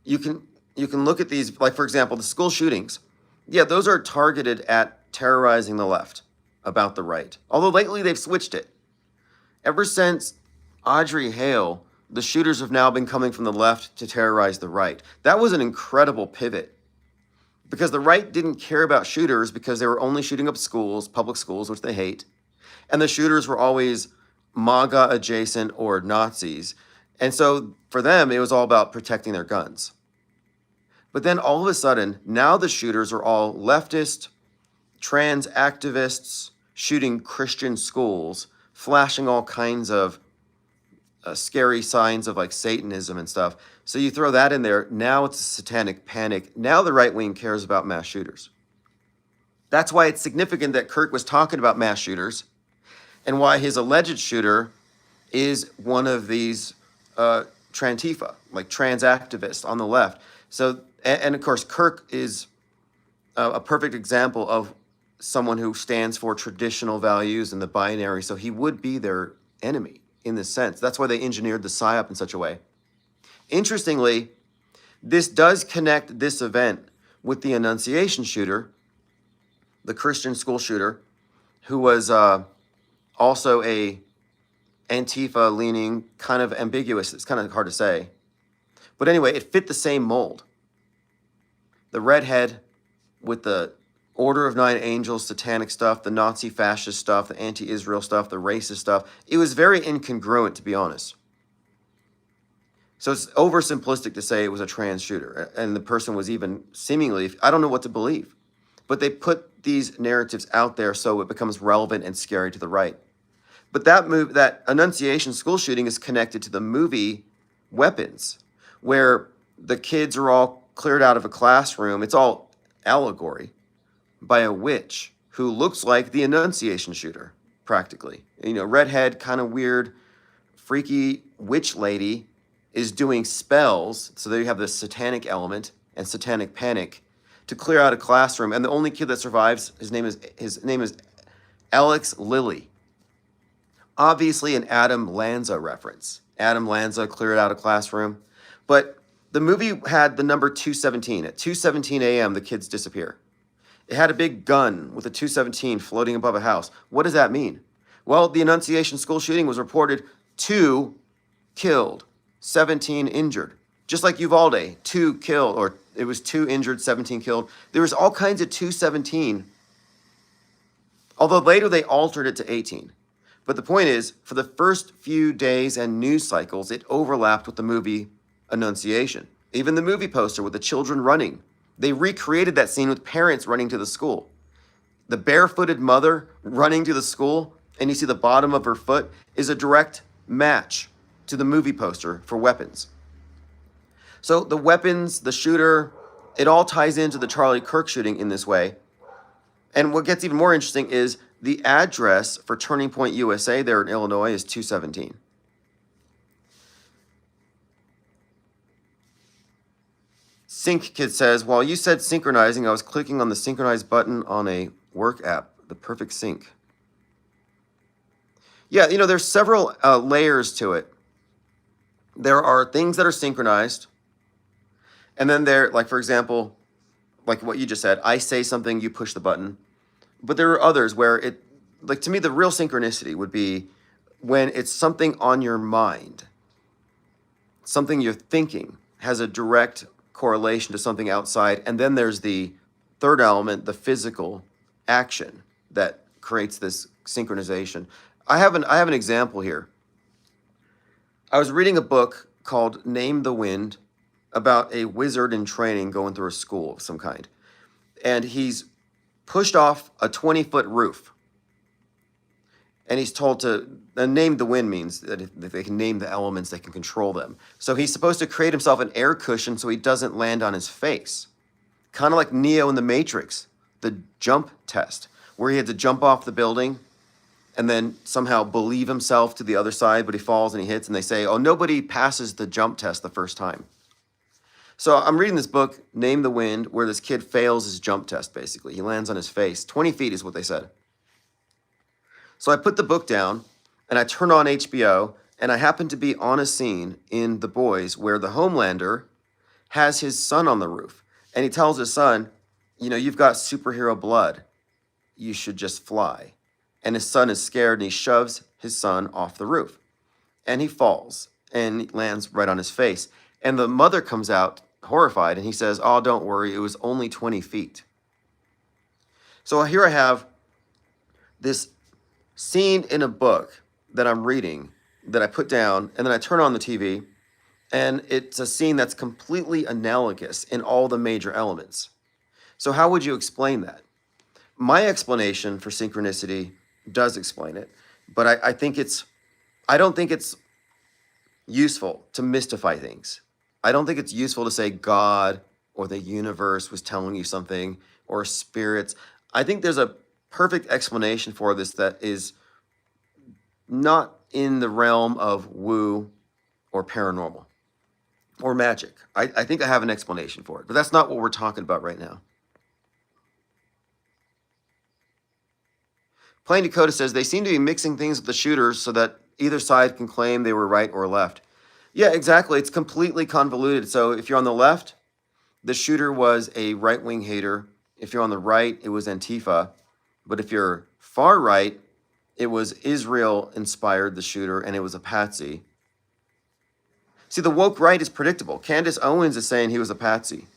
You can look at these, like for example, the school shootings. Yeah, those are targeted at terrorizing the left about the right. Although lately they've switched it. Ever since Audrey Hale, the shooters have now been coming from the left to terrorize the right. That was an incredible pivot because the right didn't care about shooters because they were only shooting up schools, public schools, which they hate. And the shooters were always MAGA adjacent or Nazis. And so for them, it was all about protecting their guns. But then all of a sudden, now the shooters are all leftist, trans activists, shooting Christian schools, flashing all kinds of scary signs of like Satanism and stuff. So you throw that in there. Now it's a satanic panic. Now the right wing cares about mass shooters. That's why it's significant that Kirk was talking about mass shooters, and why his alleged shooter is one of these Trantifa, like trans activists on the left. So, and of course, Kirk is a perfect example of someone who stands for traditional values and the binary. So he would be their enemy in this sense. That's why they engineered the PSYOP in such a way. Interestingly, this does connect this event with the Annunciation shooter, the Christian school shooter, who was also a Antifa leaning, kind of ambiguous. It's kind of hard to say. But anyway, it fit the same mold. The redhead with the Order of Nine Angels, satanic stuff, the Nazi fascist stuff, the anti-Israel stuff, the racist stuff. It was very incongruent, to be honest. So it's oversimplistic to say it was a trans shooter, and the person was even seemingly, I don't know what to believe. But they put these narratives out there so it becomes relevant and scary to the right. But that Annunciation school shooting is connected to the movie Weapons, where the kids are all cleared out of a classroom. It's all allegory by a witch who looks like the Annunciation shooter, practically. You know, redhead, kind of weird, freaky witch lady is doing spells. So there you have the satanic element and satanic panic to clear out a classroom. And the only kid that survives, his name is Alex Lilly. Obviously an Adam Lanza reference. Adam Lanza cleared out a classroom. But the movie had the number 217. At 2:17 a.m., the kids disappear. It had a big gun with a 217 floating above a house. What does that mean? Well, the Annunciation school shooting was reported 2 killed, 17 injured. Just like Uvalde, 2 killed, or it was 2 injured, 17 killed. There was all kinds of 217, although later they altered it to 18. But the point is, for the first few days and news cycles, it overlapped with the movie Annunciation. Even the movie poster with the children running. They recreated that scene with parents running to the school. The barefooted mother running to the school, and you see the bottom of her foot, is a direct match to the movie poster for Weapons. So the weapons, the shooter, it all ties into the Charlie Kirk shooting in this way. And what gets even more interesting is the address for Turning Point USA there in Illinois is 217. Sync Kid says, while you said synchronizing, I was clicking on the synchronize button on a work app, the perfect sync. Yeah, you know, there's several layers to it. There are things that are synchronized. And then there, like, for example, like what you just said, I say something, you push the button. But there are others where it, like, to me, the real synchronicity would be when it's something on your mind, something you're thinking has a direct correlation to something outside. And then there's the third element, the physical action that creates this synchronization. I have an example here. I was reading a book called Name the Wind about a wizard in training going through a school of some kind. And he's pushed off a 20-foot roof. And he's told to, name the wind means that if they can name the elements, they can control them. So he's supposed to create himself an air cushion so he doesn't land on his face. Kind of like Neo in the Matrix, the jump test, where he had to jump off the building and then somehow believe himself to the other side, but he falls and he hits, and they say, oh, nobody passes the jump test the first time. So I'm reading this book, Name the Wind, where this kid fails his jump test, basically. He lands on his face. 20 feet is what they said. So I put the book down, and I turn on HBO, and I happen to be on a scene in The Boys where the Homelander has his son on the roof. And he tells his son, you know, you've got superhero blood. You should just fly. And his son is scared, and he shoves his son off the roof. And he falls, and he lands right on his face. And the mother comes out horrified, and he says, oh, don't worry, it was only 20 feet. So here I have this scene in a book that I'm reading that I put down, and then I turn on the TV, and it's a scene that's completely analogous in all the major elements. So how would you explain that? My explanation for synchronicity does explain it, but I don't think it's useful to mystify things. I don't think it's useful to say God or the universe was telling you something or spirits. I think there's a perfect explanation for this that is not in the realm of woo or paranormal or magic. I think I have an explanation for it, but that's not what we're talking about right now. Plain Dakota says they seem to be mixing things with the shooters so that either side can claim they were right or left. Yeah, exactly. It's completely convoluted. So if you're on the left, the shooter was a right-wing hater. If you're on the right, it was Antifa. But if you're far right, it was Israel inspired the shooter and it was a patsy. See, the woke right is predictable. Candace Owens is saying he was a patsy.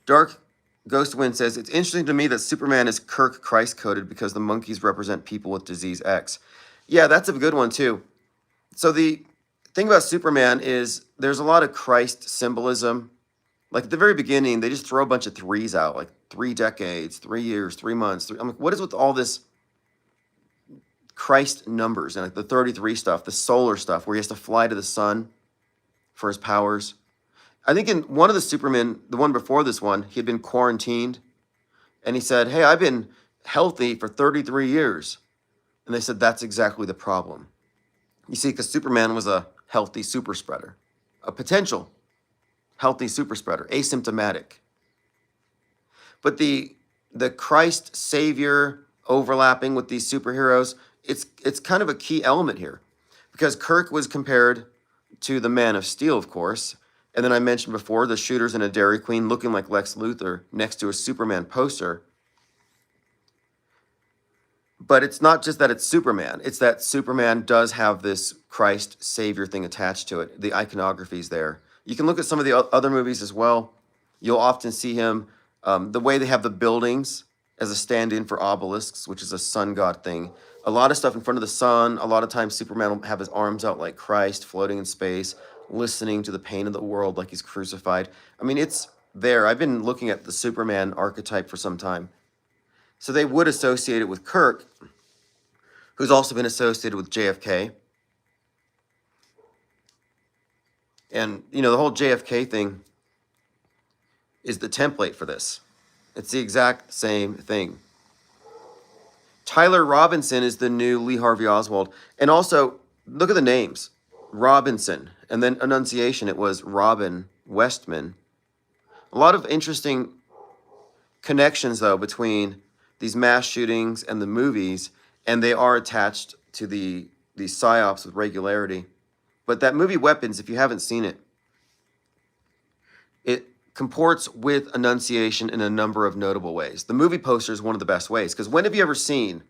Dark Ghostwind says, it's interesting to me that Superman is Kirk Christ-coded because the monkeys represent people with disease X. Yeah, that's a good one too. So the thing about Superman is there's a lot of Christ symbolism. Like at the very beginning, they just throw a bunch of threes out, like 3 decades, 3 years, 3 months. I'm like, what is with all this Christ numbers and like the 33 stuff, the solar stuff, where he has to fly to the sun for his powers? I think in one of the Superman, the one before this one, he had been quarantined, and he said, hey, I've been healthy for 33 years. And they said, that's exactly the problem. You see, because Superman was a healthy super spreader, a potential healthy super spreader, asymptomatic. But the Christ Savior overlapping with these superheroes, it's kind of a key element here. Because Kirk was compared to the Man of Steel, of course. And then I mentioned before, the shooters in a Dairy Queen looking like Lex Luthor next to a Superman poster. But it's not just that it's Superman. It's that Superman does have this Christ Savior thing attached to it. The iconography is there. You can look at some of the other movies as well. You'll often see him, the way they have the buildings as a stand-in for obelisks, which is a sun god thing. A lot of stuff in front of the sun. A lot of times Superman will have his arms out like Christ, floating in space, listening to the pain of the world like he's crucified. I mean, it's there. I've been looking at the Superman archetype for some time. So they would associate it with Kirk, who's also been associated with JFK. And, you know, the whole JFK thing is the template for this. It's the exact same thing. Tyler Robinson is the new Lee Harvey Oswald. And also, look at the names. Robinson. And then enunciation, it was Robin Westman. A lot of interesting connections, though, between these mass shootings and the movies, and they are attached to these psyops with regularity. But that movie Weapons, if you haven't seen it, it comports with enunciation in a number of notable ways. The movie poster is one of the best ways, because when have you ever seen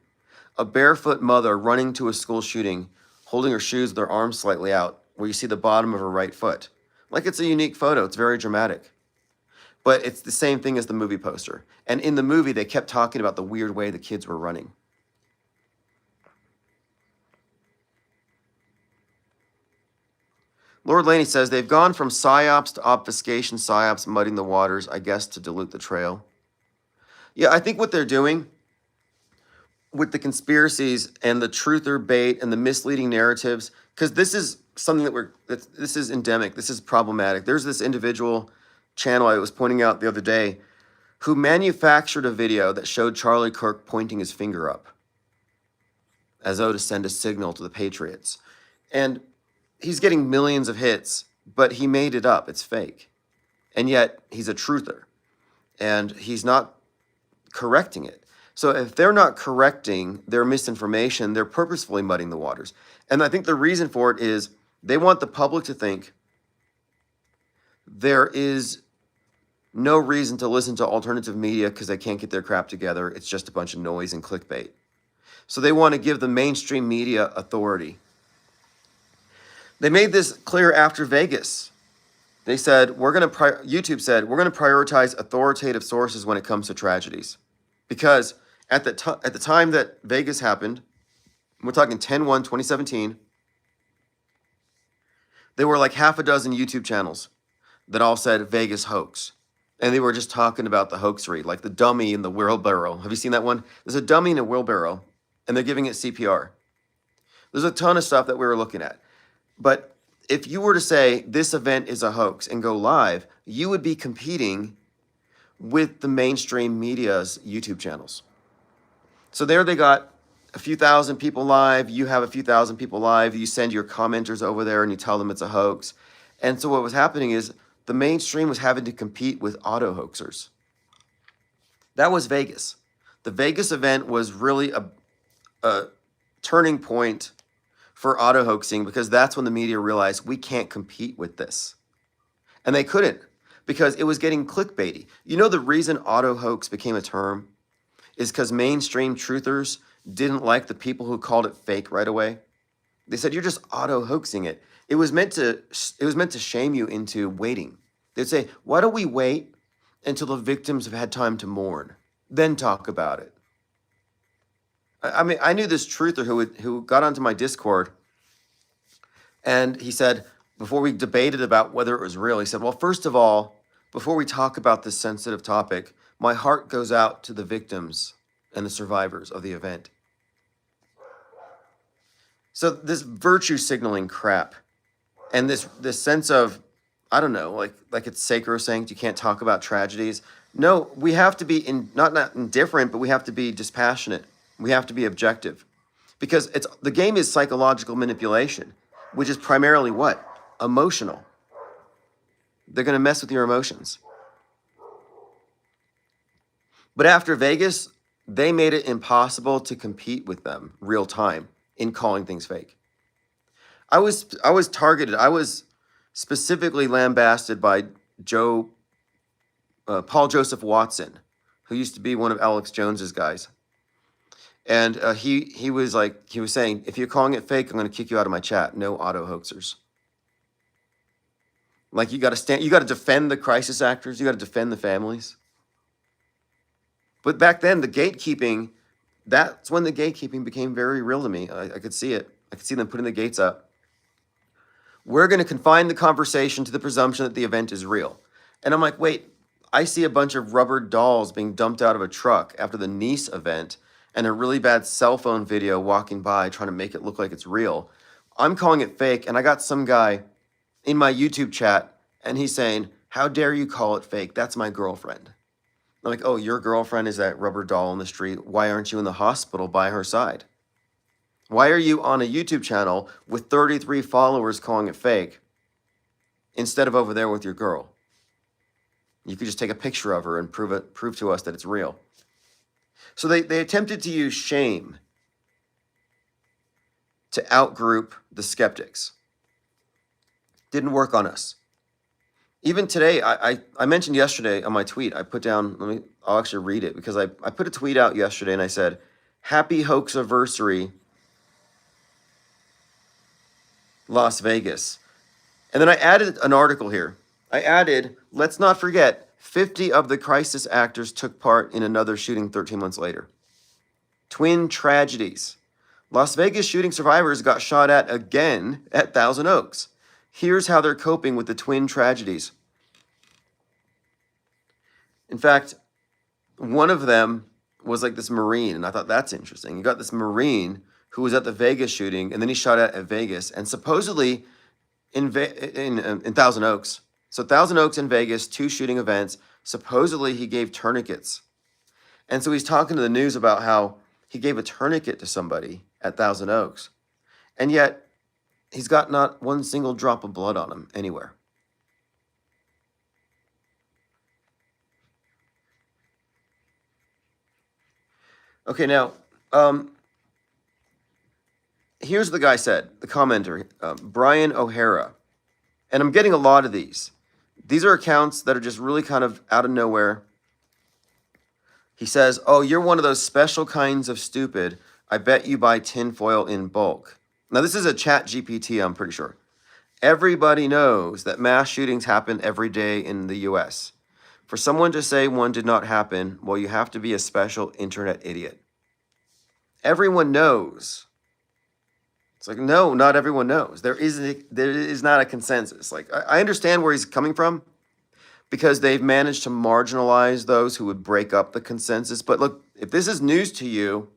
a barefoot mother running to a school shooting, holding her shoes with her arms slightly out, where you see the bottom of her right foot? Like, it's a unique photo. It's very dramatic. But it's the same thing as the movie poster. And in the movie, they kept talking about the weird way the kids were running. Lord Laney says, they've gone from psyops to obfuscation psyops, muddying the waters, I guess, to dilute the trail. Yeah, I think what they're doing with the conspiracies and the truther bait and the misleading narratives, because this is something this is endemic, this is problematic. There's this individual channel I was pointing out the other day who manufactured a video that showed Charlie Kirk pointing his finger up as though to send a signal to the Patriots. And he's getting millions of hits, but he made it up. It's fake. And yet he's a truther. And he's not correcting it. So if they're not correcting their misinformation, they're purposefully muddying the waters. And I think the reason for it is they want the public to think there is no reason to listen to alternative media because they can't get their crap together. It's just a bunch of noise and clickbait. So they want to give the mainstream media authority. They made this clear after Vegas. They said, YouTube said, we're going to prioritize authoritative sources when it comes to tragedies. Because at the time that Vegas happened, we're talking 10/1/2017, there were like half a dozen YouTube channels that all said Vegas hoax. And they were just talking about the hoaxery, like the dummy in the wheelbarrow. Have you seen that one? There's a dummy in a wheelbarrow, and they're giving it CPR. There's a ton of stuff that we were looking at. But if you were to say this event is a hoax and go live, you would be competing with the mainstream media's YouTube channels. So there they got a few thousand people live. You have a few thousand people live. You send your commenters over there and you tell them it's a hoax. And so what was happening is the mainstream was having to compete with auto hoaxers. That was Vegas. The Vegas event was really a turning point for auto hoaxing, because that's when the media realized we can't compete with this. And they couldn't, because it was getting clickbaity. You know, the reason auto hoax became a term is because mainstream truthers didn't like the people who called it fake right away. They said, you're just auto hoaxing it. It was meant to shame you into waiting. They'd say, why don't we wait until the victims have had time to mourn, then talk about it? I mean, I knew this truther who got onto my Discord, and he said, before we debated about whether it was real, he said, well, first of all, before we talk about this sensitive topic, my heart goes out to the victims and the survivors of the event. So this virtue signaling crap and this sense of, I don't know, like it's sacrosanct, you can't talk about tragedies. No, we have to be not indifferent, but we have to be dispassionate. We have to be objective, because the game is psychological manipulation, which is primarily what? Emotional. They're going to mess with your emotions. But after Vegas, they made it impossible to compete with them real time in calling things fake. I was targeted. I was specifically lambasted by Paul Joseph Watson, who used to be one of Alex Jones's guys. And he was saying, if you're calling it fake, I'm going to kick you out of my chat. No auto hoaxers. Like, you got to defend the crisis actors. You got to defend the families. But back then, that's when the gatekeeping became very real to me. I could see it. I could see them putting the gates up. We're going to confine the conversation to the presumption that the event is real. And I'm like, wait, I see a bunch of rubber dolls being dumped out of a truck after the Nice event, and a really bad cell phone video walking by trying to make it look like it's real. I'm calling it fake, and I got some guy in my YouTube chat, and he's saying, how dare you call it fake? That's my girlfriend. I'm like, oh, your girlfriend is that rubber doll on the street. Why aren't you in the hospital by her side? Why are you on a YouTube channel with 33 followers calling it fake instead of over there with your girl? You could just take a picture of her and prove to us that it's real. So they attempted to use shame to outgroup the skeptics. Didn't work on us. Even today, I mentioned yesterday on my tweet, I put down, I'll actually read it, because I put a tweet out yesterday and I said, happy hoax-iversary, Las Vegas. And then I added an article here. I added, let's not forget, 50 of the crisis actors took part in another shooting 13 months later. Twin tragedies. Las Vegas shooting survivors got shot at again at Thousand Oaks. Here's how they're coping with the twin tragedies. In fact, one of them was like this Marine, and I thought that's interesting. You got this Marine who was at the Vegas shooting, and then he shot at Vegas, and supposedly in Thousand Oaks. So Thousand Oaks and Vegas, 2 shooting events. Supposedly he gave tourniquets. And so he's talking to the news about how he gave a tourniquet to somebody at Thousand Oaks. And yet he's got not one single drop of blood on him anywhere. Okay, now, here's what the guy said, the commenter, Brian O'Hara. And I'm getting a lot of these. These are accounts that are just really kind of out of nowhere. He says, oh, you're one of those special kinds of stupid. I bet you buy tinfoil in bulk. Now, this is a chat GPT, I'm pretty sure. Everybody knows that mass shootings happen every day in the US. For someone to say one did not happen, well, you have to be a special internet idiot. Everyone knows. It's like, no, not everyone knows. There is not a consensus. Like, I understand where he's coming from, because they've managed to marginalize those who would break up the consensus. But look, if this is news to you,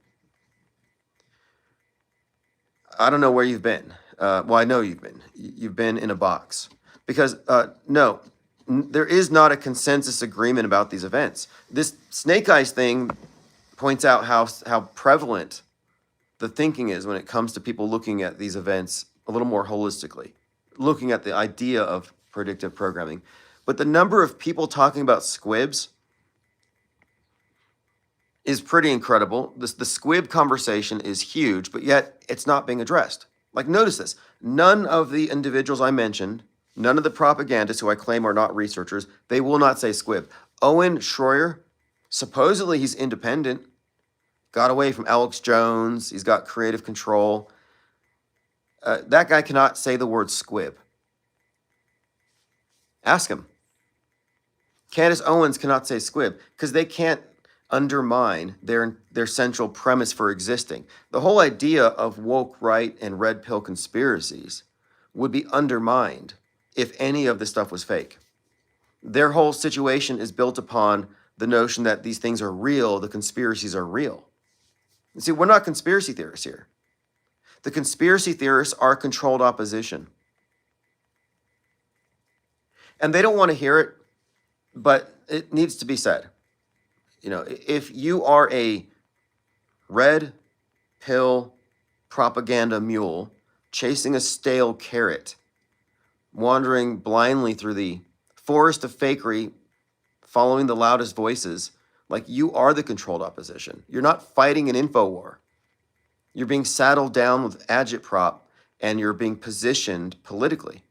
I don't know where you've been. Well, I know you've been. You've been in a box because no, there is not a consensus agreement about these events. This snake eyes thing points out how prevalent the thinking is when it comes to people looking at these events a little more holistically, looking at the idea of predictive programming. But the number of people talking about squibs is pretty incredible. The squib conversation is huge, but yet it's not being addressed. Like, notice this. None of the individuals I mentioned, none of the propagandists who I claim are not researchers, they will not say squib. Owen Schroyer, supposedly he's independent, got away from Alex Jones, he's got creative control. That guy cannot say the word squib. Ask him. Candace Owens cannot say squib because they can't undermine their central premise for existing. The whole idea of woke right and red pill conspiracies would be undermined if any of this stuff was fake. Their whole situation is built upon the notion that these things are real, the conspiracies are real. You see, we're not conspiracy theorists here. The conspiracy theorists are controlled opposition. And they don't want to hear it, but it needs to be said. You know, if you are a red pill propaganda mule chasing a stale carrot, wandering blindly through the forest of fakery, following the loudest voices, like, you are the controlled opposition. You're not fighting an info war. You're being saddled down with agitprop and you're being positioned politically.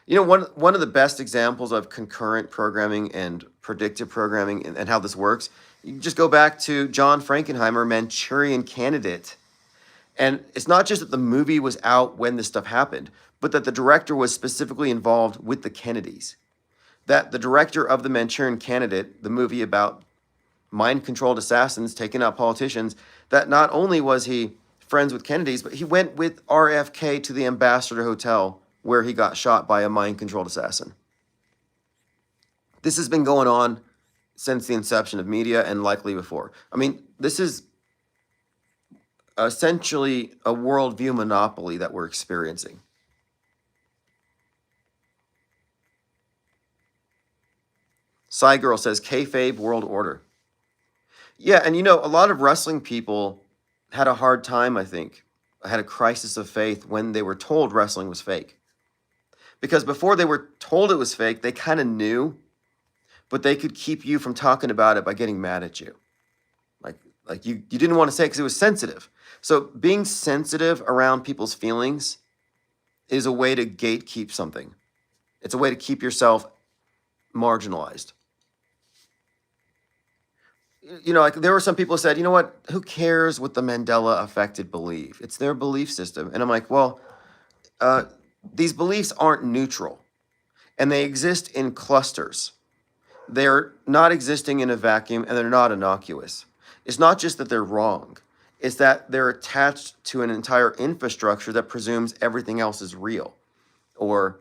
You know, one of the best examples of concurrent programming and predictive programming and how this works, you can just go back to John Frankenheimer, Manchurian Candidate. And it's not just that the movie was out when this stuff happened, but that the director was specifically involved with the Kennedys. That the director of the Manchurian Candidate, the movie about mind-controlled assassins taking out politicians, that not only was he friends with Kennedys, but he went with RFK to the Ambassador Hotel where he got shot by a mind-controlled assassin. This has been going on since the inception of media and likely before. I mean, this is essentially a worldview monopoly that we're experiencing. Psy Girl says, kayfabe world order. Yeah, and you know, a lot of wrestling people had a hard time, I think, had a crisis of faith when they were told wrestling was fake. Because before they were told it was fake, they kind of knew, but they could keep you from talking about it by getting mad at you. Like you didn't want to say it because it was sensitive. So being sensitive around people's feelings is a way to gatekeep something. It's a way to keep yourself marginalized. You know, like, there were some people who said, you know what, who cares what the Mandela affected believe? It's their belief system. And I'm like, well, these beliefs aren't neutral, and they exist in clusters. They're not existing in a vacuum, and they're not innocuous. It's not just that they're wrong. It's that they're attached to an entire infrastructure that presumes everything else is real. Or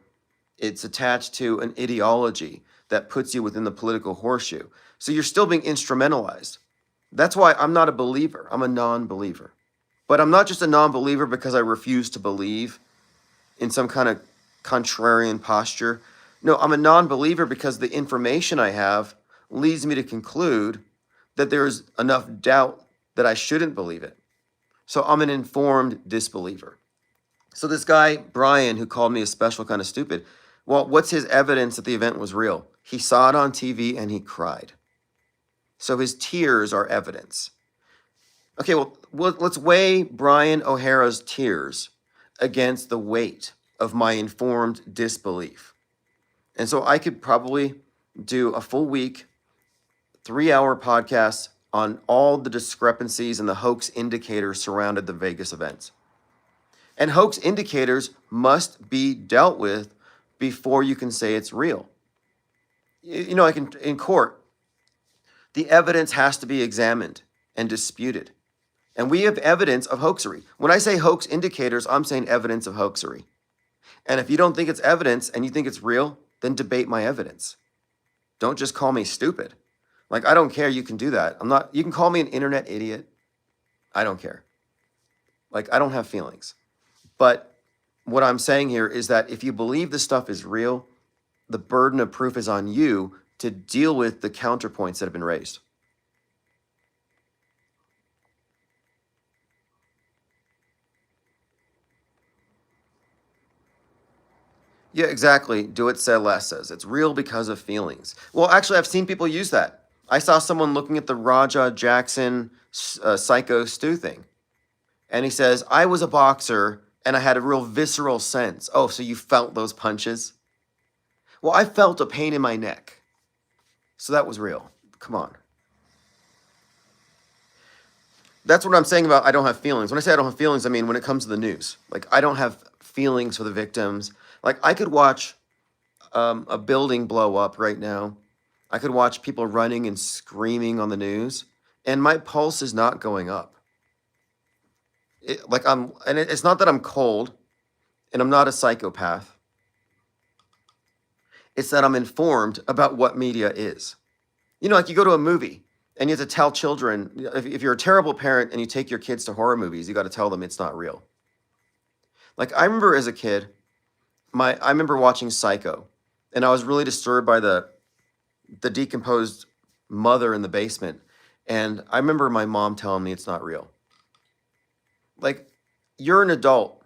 it's attached to an ideology that puts you within the political horseshoe. So you're still being instrumentalized. That's why I'm not a believer. I'm a non-believer. But I'm not just a non-believer because I refuse to believe in some kind of contrarian posture. No, I'm a non-believer because the information I have leads me to conclude that there's enough doubt that I shouldn't believe it. So I'm an informed disbeliever. So this guy, Brian, who called me a special kind of stupid, well, what's his evidence that the event was real? He saw it on TV and he cried. So his tears are evidence. Okay, well, let's weigh Brian O'Hara's tears against the weight of my informed disbelief. And so I could probably do a full week, 3-hour podcast on all the discrepancies and the hoax indicators surrounded the Vegas events. And hoax indicators must be dealt with before you can say it's real. You know, like in court, the evidence has to be examined and disputed. And we have evidence of hoaxery. When I say hoax indicators, I'm saying evidence of hoaxery. And if you don't think it's evidence and you think it's real, then debate my evidence. Don't just call me stupid. Like, I don't care. You can do that. You can call me an internet idiot. I don't care. Like, I don't have feelings. But what I'm saying here is that if you believe this stuff is real, the burden of proof is on you to deal with the counterpoints that have been raised. Yeah, exactly. Do it, say less says. It's real because of feelings. Well, actually, I've seen people use that. I saw someone looking at the Raja Jackson Psycho Stew thing. And he says, I was a boxer and I had a real visceral sense. Oh, so you felt those punches? Well, I felt a pain in my neck. So that was real. Come on. That's what I'm saying about I don't have feelings. When I say I don't have feelings, I mean when it comes to the news. Like, I don't have feelings for the victims. Like, I could watch a building blow up right now. I could watch people running and screaming on the news, and my pulse is not going up. It's not that I'm cold and I'm not a psychopath. It's that I'm informed about what media is. You know, like you go to a movie and you have to tell children, if you're a terrible parent and you take your kids to horror movies, you got to tell them it's not real. Like, I remember as a kid, I remember watching Psycho, and I was really disturbed by the decomposed mother in the basement. And I remember my mom telling me it's not real. Like, you're an adult,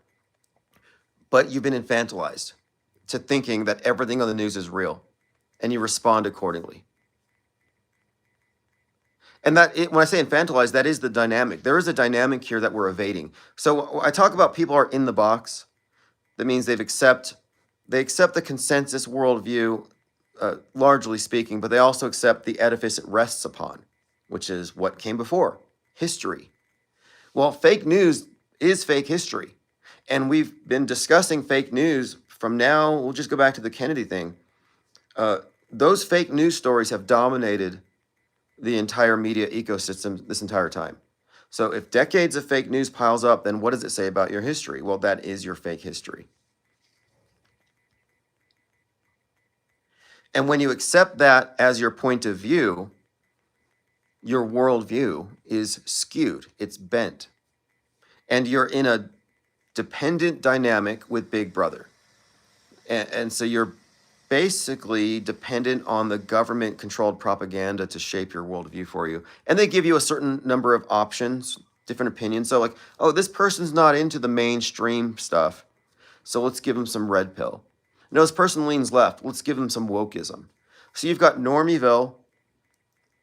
but you've been infantilized to thinking that everything on the news is real, and you respond accordingly. And when I say infantilized, that is the dynamic. There is a dynamic here that we're evading. So I talk about people are in the box. That means they accept the consensus worldview, largely speaking, but they also accept the edifice it rests upon, which is what came before, history. Well, fake news is fake history. And we've been discussing fake news from now, we'll just go back to the Kennedy thing. Those fake news stories have dominated the entire media ecosystem this entire time. So if decades of fake news piles up, then what does it say about your history? Well, that is your fake history. And when you accept that as your point of view, your worldview is skewed, it's bent. And you're in a dependent dynamic with Big Brother. And so you're basically dependent on the government-controlled propaganda to shape your worldview for you. And they give you a certain number of options, different opinions. So like, oh, this person's not into the mainstream stuff, so let's give them some red pill. No, this person leans left, let's give them some wokeism. So you've got Normieville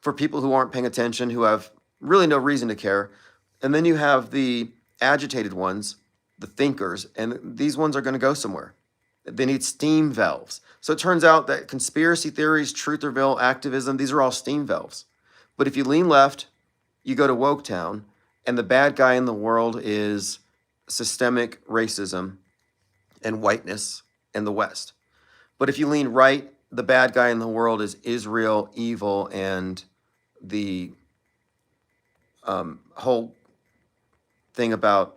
for people who aren't paying attention, who have really no reason to care. And then you have the agitated ones, the thinkers, and these ones are going to go somewhere. They need steam valves. So it turns out that conspiracy theories, Trutherville, activism, these are all steam valves. But if you lean left, you go to Woketown, and the bad guy in the world is systemic racism and whiteness and the West. But if you lean right, the bad guy in the world is Israel, evil, and the whole thing about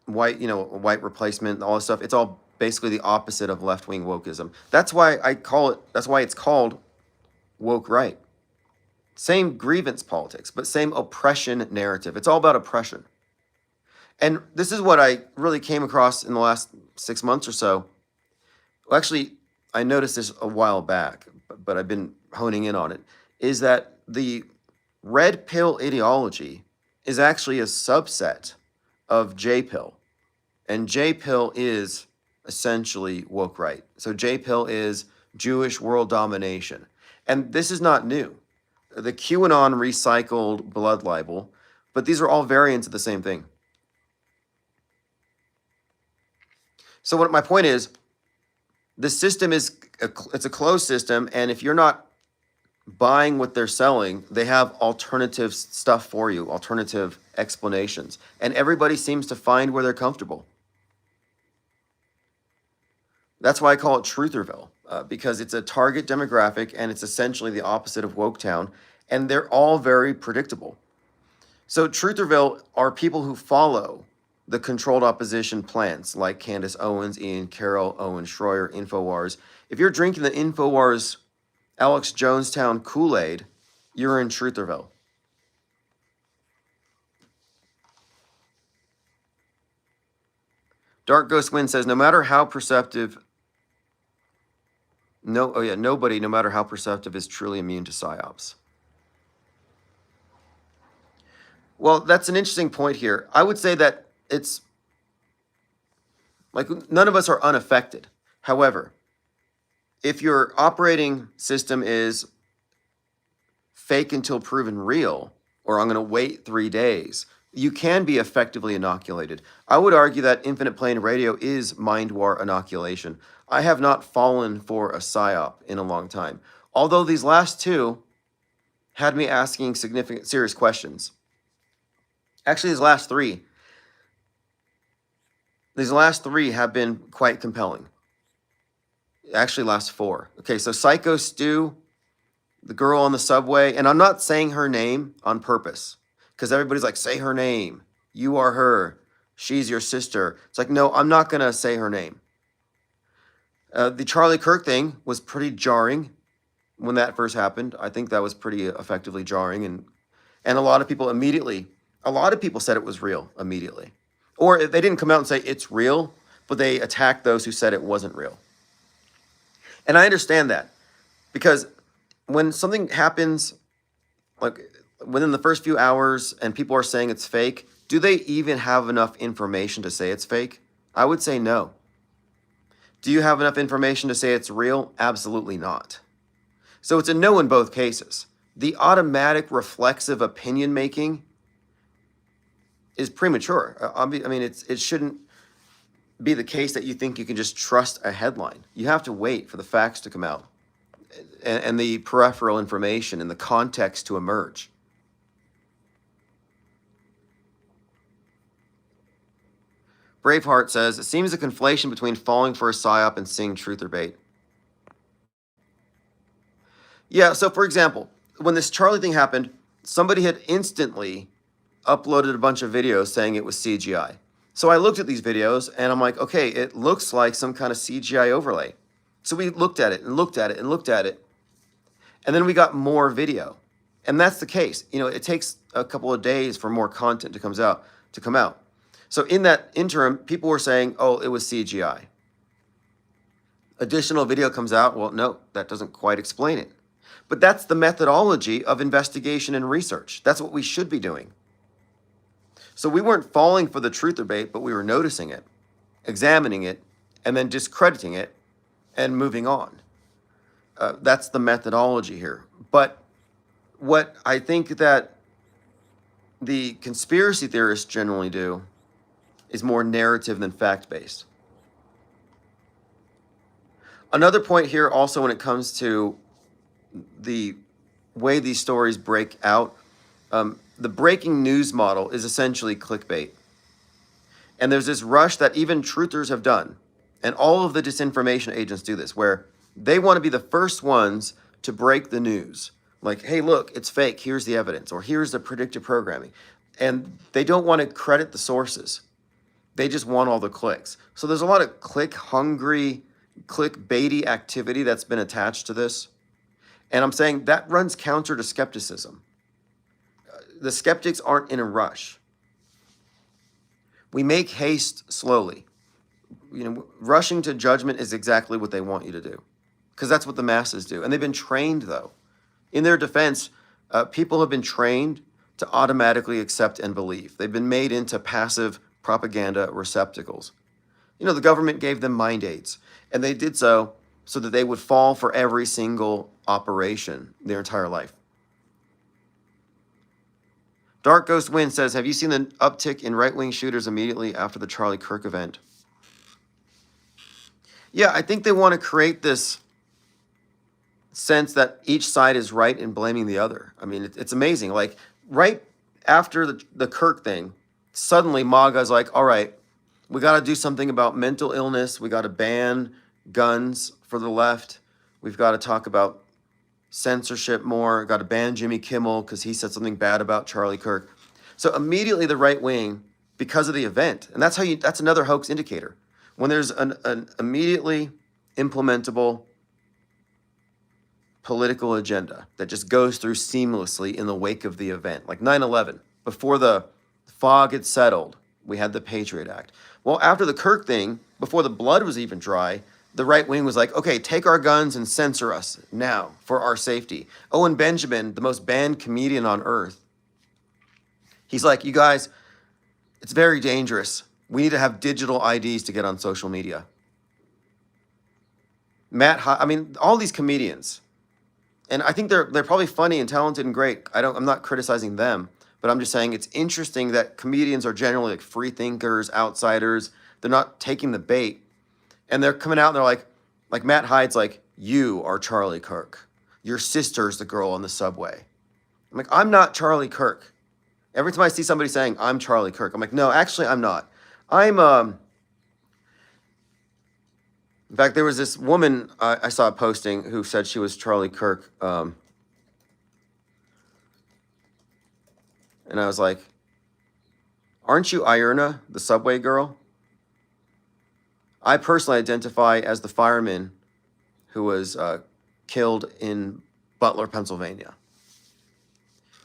white replacement, all this stuff. It's all basically the opposite of left-wing wokeism. That's why it's called woke right. Same grievance politics, but same oppression narrative. It's all about oppression. And this is what I really came across in the last 6 months or so. Well, actually, I noticed this a while back, but I've been honing in on it, is that the red pill ideology is actually a subset of J pill. And J pill is essentially woke right. So J pill is Jewish world domination. And this is not new. The QAnon recycled blood libel, but these are all variants of the same thing. So what my point is, the system it's a closed system, and if you're not buying what they're selling, they have alternative stuff for you, alternative explanations. And everybody seems to find where they're comfortable. That's why I call it Trutherville, because it's a target demographic and it's essentially the opposite of Woketown, and they're all very predictable. So Trutherville are people who follow the controlled opposition plants like Candace Owens, Ian Carroll, Owen Schroyer, InfoWars. If you're drinking the InfoWars Alex Jonestown Kool-Aid, you're in Trutherville. Dark Ghost Wind says, no matter how perceptive, nobody, no matter how perceptive, is truly immune to psyops. Well, that's an interesting point here. I would say that it's like none of us are unaffected. However, if your operating system is fake until proven real, or I'm going to wait 3 days, you can be effectively inoculated. I would argue that infinite plane radio is mind war inoculation. I have not fallen for a psyop in a long time. Although these last two had me asking significant, serious questions. Actually, these last three have been quite compelling. Actually, last four. Okay, so Psycho Stu, the girl on the subway, and I'm not saying her name on purpose because everybody's like, say her name. You are her. She's your sister. It's like, no, I'm not going to say her name. The Charlie Kirk thing was pretty jarring when that first happened. I think that was pretty effectively jarring. And a lot of people said it was real immediately. Or they didn't come out and say it's real, but they attacked those who said it wasn't real. And I understand that because when something happens, like within the first few hours and people are saying it's fake, do they even have enough information to say it's fake? I would say no. Do you have enough information to say it's real? Absolutely not. So it's a no in both cases. The automatic reflexive opinion making is premature. I mean, it shouldn't be the case that you think you can just trust a headline. You have to wait for the facts to come out and the peripheral information and the context to emerge. Braveheart says, it seems a conflation between falling for a psyop and seeing truth or bait. Yeah, so for example, when this Charlie thing happened, somebody had instantly uploaded a bunch of videos saying it was CGI. So I looked at these videos and I'm like, okay, it looks like some kind of CGI overlay. So we looked at it and looked at it and looked at it. And then we got more video. And that's the case. You know, it takes a couple of days for more content to come out. So in that interim, people were saying, oh, it was CGI. Additional video comes out. Well, no, that doesn't quite explain it. But that's the methodology of investigation and research. That's what we should be doing. So we weren't falling for the truth or bait, but we were noticing it, examining it, and then discrediting it and moving on. That's the methodology here. But what I think that the conspiracy theorists generally do is more narrative than fact-based. Another point here also when it comes to the way these stories break out, the breaking news model is essentially clickbait. And there's this rush that even truthers have done, and all of the disinformation agents do this, where they want to be the first ones to break the news. Like, hey, look, it's fake. Here's the evidence, or here's the predictive programming. And they don't want to credit the sources. They just want all the clicks. So there's a lot of click-hungry, clickbaity activity that's been attached to this. And I'm saying that runs counter to skepticism. The skeptics aren't in a rush. We make haste slowly. You know, rushing to judgment is exactly what they want you to do, because that's what the masses do. And they've been trained, though. In their defense, people have been trained to automatically accept and believe. They've been made into passive propaganda receptacles. You know, the government gave them mind aids, and they did so that they would fall for every single operation their entire life. Dark Ghost Wind says, have you seen the uptick in right-wing shooters immediately after the Charlie Kirk event? Yeah, I think they want to create this sense that each side is right in blaming the other. I mean, it's amazing. Like, right after the Kirk thing, suddenly MAGA's like, all right, we got to do something about mental illness. We got to ban guns for the left. We've got to talk about censorship more. Got to ban Jimmy Kimmel because he said something bad about Charlie Kirk. So immediately the right wing, because of the event, and that's another hoax indicator. When there's an immediately implementable political agenda that just goes through seamlessly in the wake of the event, like 9/11, before the fog had settled, We had the Patriot Act. Well, after the Kirk thing, before the blood was even dry, the right wing was like, okay, take our guns and censor us now for our safety. Owen Benjamin, the most banned comedian on earth, he's like, you guys, it's very dangerous. We need to have digital IDs to get on social media. I mean, all these comedians, and I think they're probably funny and talented and great. I'm not criticizing them, but I'm just saying it's interesting that comedians are generally like free thinkers, outsiders. They're not taking the bait, and they're coming out and they're like Matt Hyde's like, you are Charlie Kirk. Your sister's the girl on the subway. I'm like, I'm not Charlie Kirk. Every time I see somebody saying I'm Charlie Kirk, I'm like, no, actually, I'm not. In fact, there was this woman I saw posting who said she was Charlie Kirk. And I was like, aren't you Ierna, the subway girl? I personally identify as the fireman who was killed in Butler, Pennsylvania.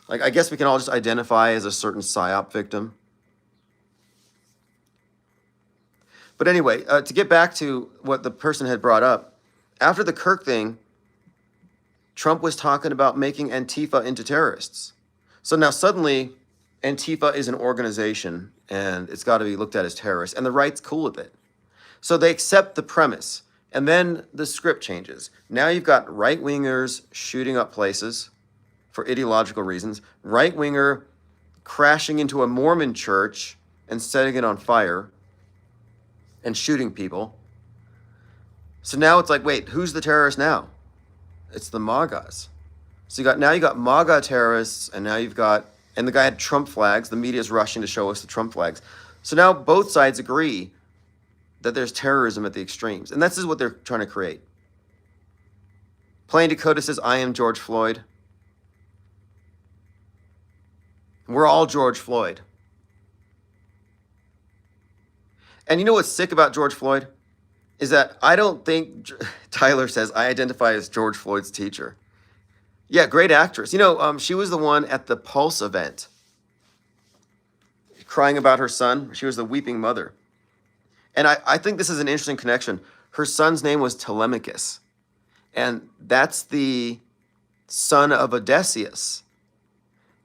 Like, I guess we can all just identify as a certain PSYOP victim. But anyway, to get back to what the person had brought up, after the Kirk thing, Trump was talking about making Antifa into terrorists. So now suddenly, Antifa is an organization, and it's got to be looked at as terrorists, and the right's cool with it. So they accept the premise, and then the script changes. Now you've got right-wingers shooting up places for ideological reasons, right-winger crashing into a Mormon church and setting it on fire, and shooting people. So now it's like, wait, who's the terrorist now? It's the MAGAs. So you got MAGA terrorists, and now and the guy had Trump flags. The media's rushing to show us the Trump flags. So now both sides agree that there's terrorism at the extremes. And this is what they're trying to create. Plain Dakota says, I am George Floyd. We're all George Floyd. And you know what's sick about George Floyd? Is that I don't think, Tyler says, I identify as George Floyd's teacher. Yeah, great actress. You know, she was the one at the Pulse event crying about her son. She was the weeping mother. And I think this is an interesting connection. Her son's name was Telemachus. And that's the son of Odysseus.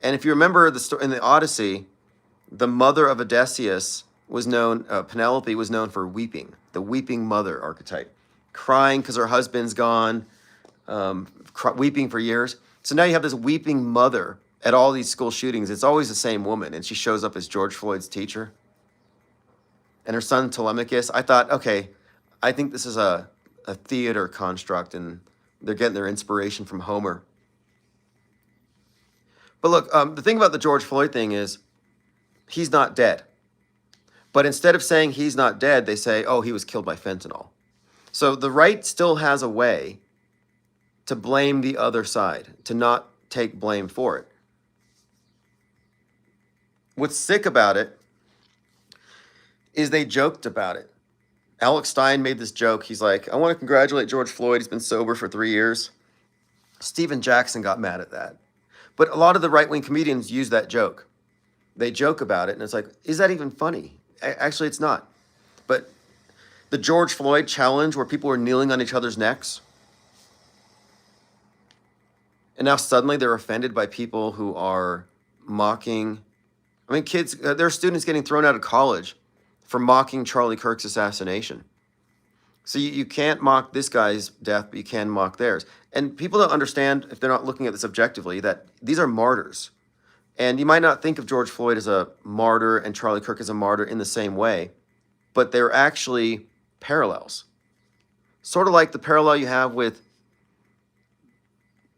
And if you remember the story in the Odyssey, the mother of Odysseus was known, Penelope was known for weeping, the weeping mother archetype, crying because her husband's gone, weeping for years. So now you have this weeping mother at all these school shootings. It's always the same woman, and she shows up as George Floyd's teacher. And her son, Telemachus, I thought, okay, I think this is a theater construct, and they're getting their inspiration from Homer. But look, the thing about the George Floyd thing is he's not dead. But instead of saying he's not dead, they say, oh, he was killed by fentanyl. So the right still has a way to blame the other side, to not take blame for it. What's sick about it is they joked about it. Alex Stein made this joke. He's like, I want to congratulate George Floyd. He's been sober for 3 years. Stephen Jackson got mad at that. But a lot of the right-wing comedians use that joke. They joke about it, and it's like, is that even funny? Actually, it's not. But the George Floyd challenge where people were kneeling on each other's necks, and now suddenly they're offended by people who are mocking. I mean, kids, there are students getting thrown out of college for mocking Charlie Kirk's assassination. So you can't mock this guy's death, but you can mock theirs. And people don't understand, if they're not looking at this objectively, that these are martyrs. And you might not think of George Floyd as a martyr and Charlie Kirk as a martyr in the same way, but they're actually parallels. Sort of like the parallel you have with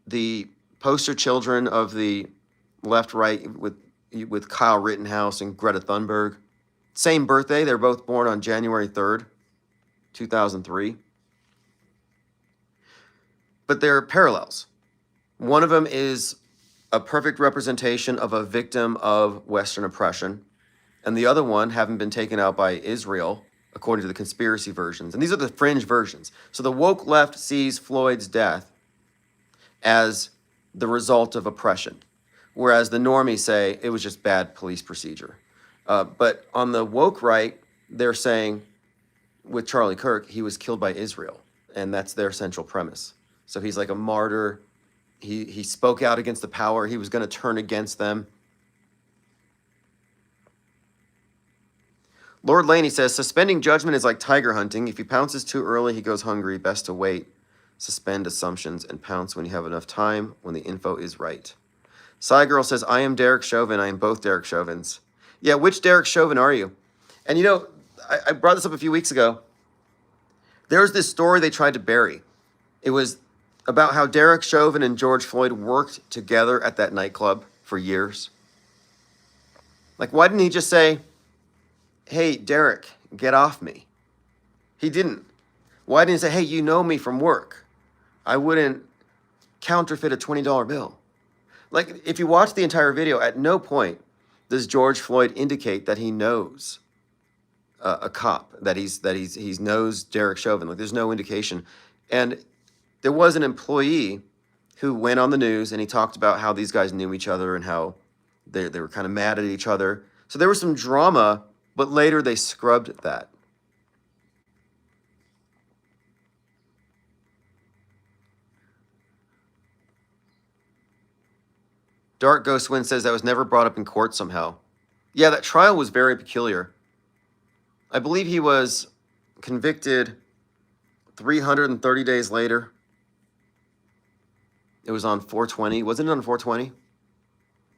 the poster children of the left-right with Kyle Rittenhouse and Greta Thunberg. Same birthday. They're both born on January 3rd, 2003. But they're parallels. One of them is a perfect representation of a victim of Western oppression, and the other one having been taken out by Israel, according to the conspiracy versions. And these are the fringe versions. So the woke left sees Floyd's death as the result of oppression, whereas the normies say it was just bad police procedure. But on the woke right, they're saying with Charlie Kirk, he was killed by Israel, and that's their central premise. So he's like a martyr. He spoke out against the power. He was going to turn against them. Lord Laney says, suspending judgment is like tiger hunting. If he pounces too early, he goes hungry. Best to wait. Suspend assumptions and pounce when you have enough time, when the info is right. Psy Girl says, I am Derek Chauvin. I am both Derek Chauvins. Yeah, which Derek Chauvin are you? And you know, I brought this up a few weeks ago. There was this story they tried to bury. It was about how Derek Chauvin and George Floyd worked together at that nightclub for years. Like, why didn't he just say, hey, Derek, get off me? He didn't. Why didn't he say, hey, you know me from work? I wouldn't counterfeit a $20 bill. Like, if you watch the entire video, at no point does George Floyd indicate that he knows a cop, that he knows Derek Chauvin. Like, there's no indication. And there was an employee who went on the news and he talked about how these guys knew each other and how they were kind of mad at each other. So there was some drama, but later they scrubbed that. Dark Ghost Wind says that was never brought up in court somehow. Yeah, that trial was very peculiar. I believe he was convicted 330 days later. It was on 420. Wasn't it on 420?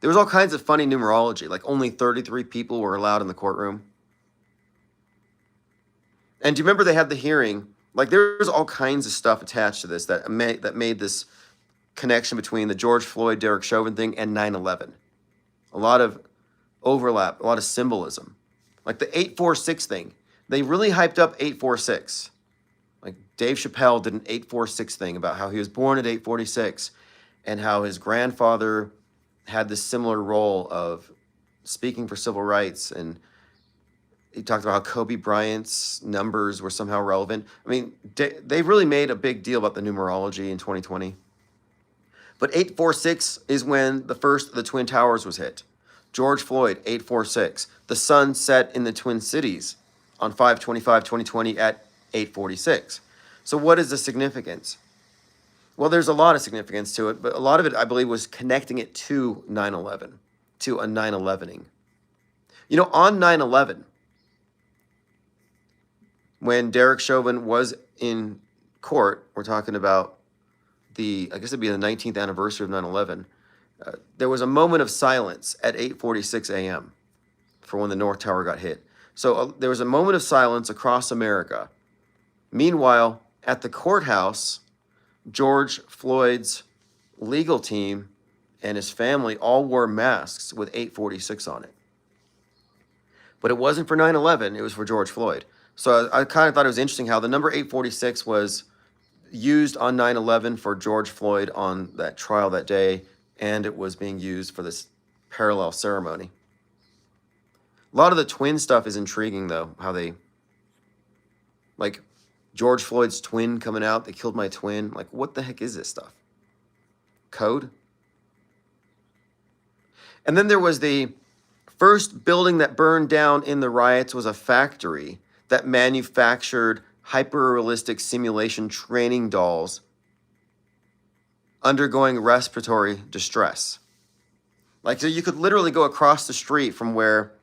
There was all kinds of funny numerology, like only 33 people were allowed in the courtroom. And do you remember they had the hearing? Like, there's all kinds of stuff attached to this that made this connection between the George Floyd, Derek Chauvin thing and 9/11. A lot of overlap, a lot of symbolism. Like the 846 thing. They really hyped up 846. Like Dave Chappelle did an 846 thing about how he was born at 846 and how his grandfather had this similar role of speaking for civil rights. And he talked about how Kobe Bryant's numbers were somehow relevant. I mean, they really made a big deal about the numerology in 2020. But 846 is when the first of the Twin Towers was hit. George Floyd, 846. The sun set in the Twin Cities on 5/25/2020 at 846. So what is the significance? Well, there's a lot of significance to it, but a lot of it, I believe, was connecting it to 9/11, to a 9/11ing. You know, on 9/11, when Derek Chauvin was in court, we're talking about I guess it'd be the 19th anniversary of 9/11, there was a moment of silence at 8:46 a.m. for when the North Tower got hit. So there was a moment of silence across America. Meanwhile, at the courthouse, George Floyd's legal team and his family all wore masks with 846 on it. But it wasn't for 9/11, it was for George Floyd. So I kind of thought it was interesting how the number 846 was used on 9/11 for George Floyd on that trial that day, and it was being used for this parallel ceremony. A lot of the twin stuff is intriguing, though, how they, like, George Floyd's twin coming out, they killed my twin. Like, what the heck is this stuff? Code? And then there was the first building that burned down in the riots was a factory that manufactured hyper-realistic simulation training dolls undergoing respiratory distress. Like, so you could literally go across the street from where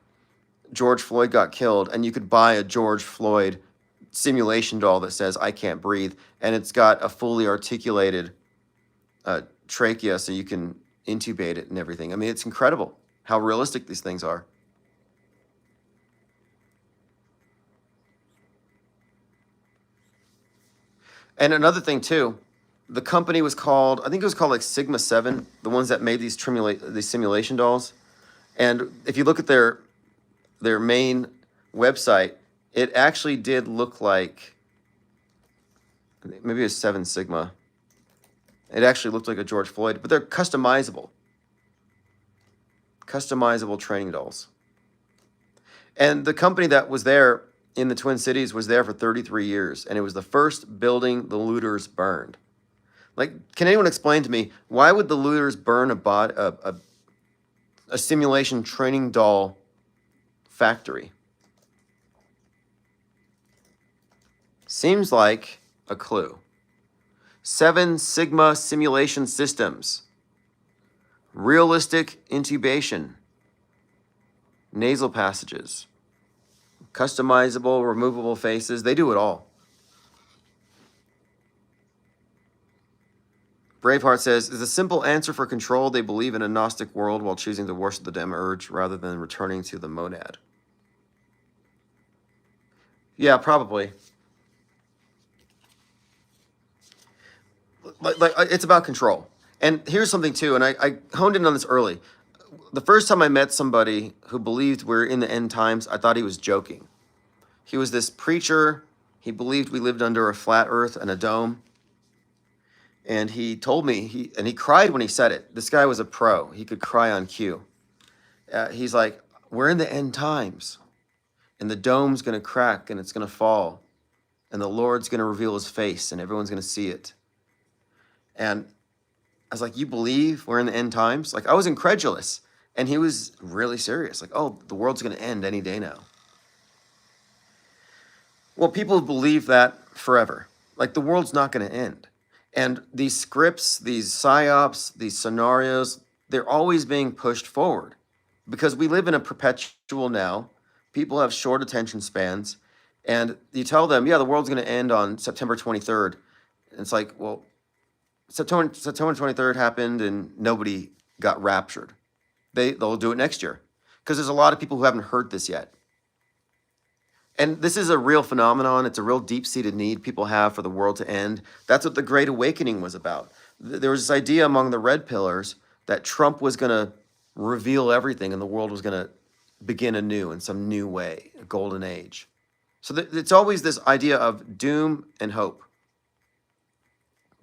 George Floyd got killed and you could buy a George Floyd simulation doll that says, I can't breathe. And it's got a fully articulated trachea so you can intubate it and everything. I mean, it's incredible how realistic these things are. And another thing too, the company was called, I think it was called like Sigma 7, the ones that made these simulation dolls. And if you look at their main website, it actually did look like, maybe it was 7 Sigma. It actually looked like a George Floyd, but they're customizable. Customizable training dolls. And the company that was there in the Twin Cities was there for 33 years, and it was the first building the looters burned. Like, can anyone explain to me, why would the looters burn a simulation training doll factory. Seems like a clue. 7 Sigma simulation systems. Realistic intubation. Nasal passages. Customizable, removable faces. They do it all. Braveheart says, is a simple answer for control. They believe in a Gnostic world while choosing to worship the demiurge rather than returning to the monad. Yeah, probably. Like it's about control. And here's something too, and I honed in on this early. The first time I met somebody who believed we're in the end times, I thought he was joking. He was this preacher. He believed we lived under a flat earth and a dome. And he told me, he cried when he said it. This guy was a pro. He could cry on cue. He's like, we're in the end times. And the dome's going to crack and it's going to fall. And the Lord's going to reveal his face and everyone's going to see it. And I was like, you believe we're in the end times? Like, I was incredulous. And he was really serious. Like, oh, the world's going to end any day now. Well, people believe that forever. Like, the world's not going to end. And these scripts, these psyops, these scenarios, they're always being pushed forward. Because we live in a perpetual now. People have short attention spans. And you tell them, yeah, the world's going to end on September 23rd. And it's like, well, September 23rd happened and nobody got raptured. They'll do it next year because there's a lot of people who haven't heard this yet. And this is a real phenomenon. It's a real deep-seated need people have for the world to end. That's what the Great Awakening was about. There was this idea among the red pillars that Trump was going to reveal everything and the world was going to begin anew in some new way, a golden age. So it's always this idea of doom and hope.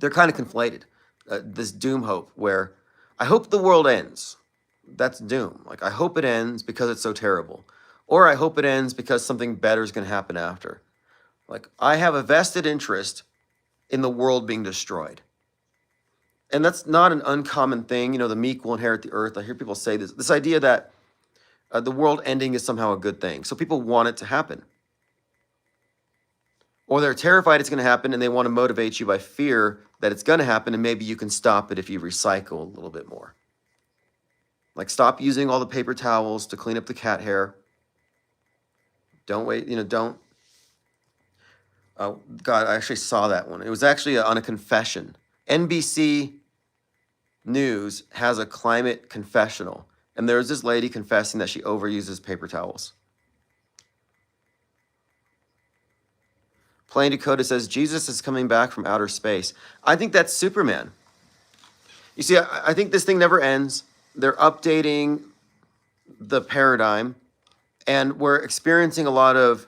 They're kind of conflated, this doom hope, where I hope the world ends. That's doom. Like, I hope it ends because it's so terrible. Or I hope it ends because something better is going to happen after. Like, I have a vested interest in the world being destroyed. And that's not an uncommon thing. You know, the meek will inherit the earth. I hear people say this idea that the world ending is somehow a good thing. So people want it to happen. Or they're terrified it's going to happen and they want to motivate you by fear that it's going to happen and maybe you can stop it if you recycle a little bit more. Like, stop using all the paper towels to clean up the cat hair. Don't wait, don't. Oh, God, I actually saw that one. It was actually on a confession. NBC News has a climate confessional. And there's this lady confessing that she overuses paper towels. Plain Dakota says, Jesus is coming back from outer space. I think that's Superman. You see, I think this thing never ends. They're updating the paradigm, and we're experiencing a lot of,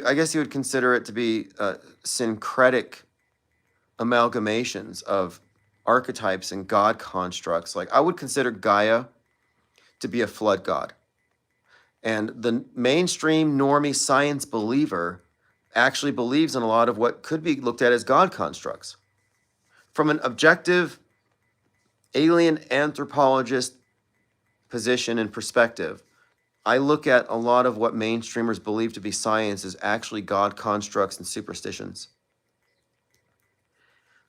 I guess you would consider it to be syncretic amalgamations of archetypes and God constructs. Like, I would consider Gaia to be a flood god. And the mainstream normie science believer actually believes in a lot of what could be looked at as God constructs. From an objective alien anthropologist position and perspective, I look at a lot of what mainstreamers believe to be science as actually God constructs and superstitions.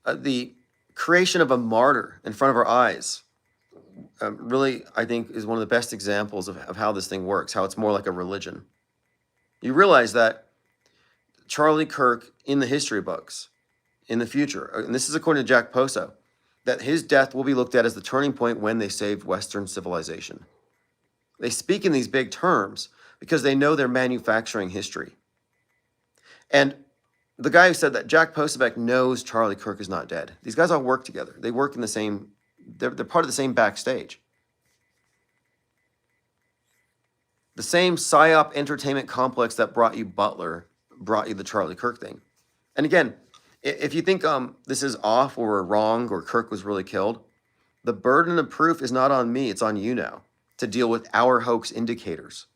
The creation of a martyr in front of our eyes really, I think, is one of the best examples of how this thing works, how it's more like a religion. You realize that Charlie Kirk in the history books in the future, and this is according to Jack Poso, that his death will be looked at as the turning point when they saved Western civilization. They speak in these big terms because they know they're manufacturing history. And the guy who said that, Jack Posobiec, knows Charlie Kirk is not dead. These guys all work together. They work in the same, they're part of the same backstage. The same PSYOP entertainment complex that brought you Butler brought you the Charlie Kirk thing. And again, if you think this is off or wrong or Kirk was really killed, the burden of proof is not on me, it's on you now to deal with our hoax indicators.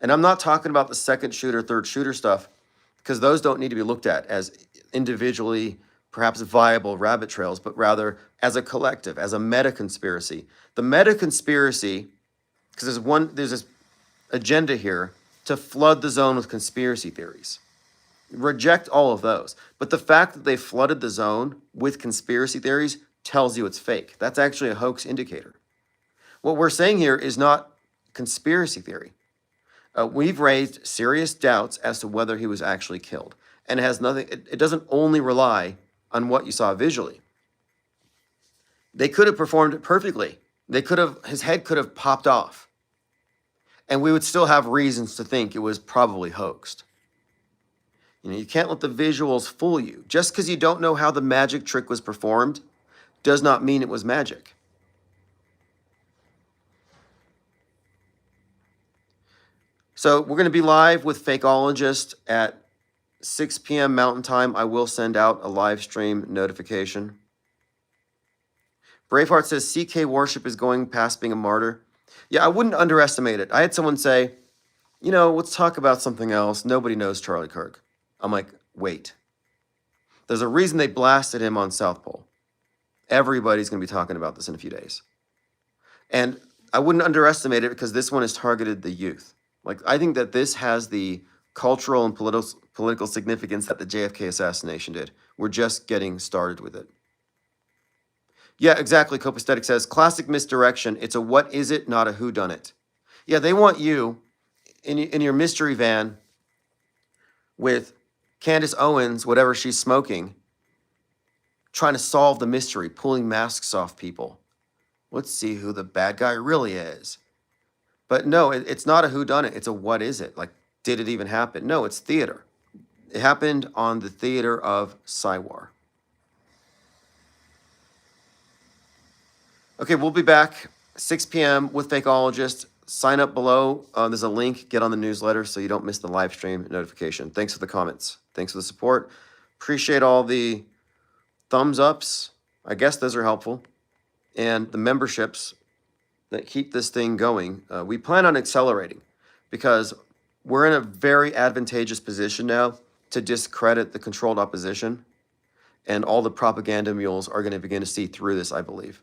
And I'm not talking about the second shooter, third shooter stuff, because those don't need to be looked at as individually perhaps viable rabbit trails, but rather as a collective, as a meta-conspiracy. The meta-conspiracy, because there's this agenda here to flood the zone with conspiracy theories. Reject all of those. But the fact that they flooded the zone with conspiracy theories tells you it's fake. That's actually a hoax indicator. What we're saying here is not conspiracy theory. We've raised serious doubts as to whether he was actually killed. And it has nothing, it doesn't only rely on what you saw visually. They could have performed it perfectly. His head could have popped off. And we would still have reasons to think it was probably hoaxed. You can't let the visuals fool you. Just because you don't know how the magic trick was performed does not mean it was magic. So we're going to be live with Fakeologist at 6 p.m. Mountain Time. I will send out a live stream notification. Braveheart says CK worship is going past being a martyr. Yeah, I wouldn't underestimate it. I had someone say, let's talk about something else. Nobody knows Charlie Kirk. I'm like, wait. There's a reason they blasted him on South Pole. Everybody's going to be talking about this in a few days. And I wouldn't underestimate it because this one has targeted the youth. I think that this has the cultural and political significance that the JFK assassination did. We're just getting started with it. Yeah, exactly. Copaesthetic says, classic misdirection. It's a what is it, not a whodunit. Yeah, they want you in your mystery van with Candace Owens, whatever she's smoking, trying to solve the mystery, pulling masks off people. Let's see who the bad guy really is. But no, it's not a whodunit. It's a what is it? Did it even happen? No, it's theater. It happened on the theater of Saiwar. Okay, we'll be back 6 p.m. with Fakeologist. Sign up below. There's a link. Get on the newsletter so you don't miss the live stream notification. Thanks for the comments. Thanks for the support. Appreciate all the thumbs ups. I guess those are helpful. And the memberships that keep this thing going. We plan on accelerating because we're in a very advantageous position now to discredit the controlled opposition. And all the propaganda mules are going to begin to see through this, I believe.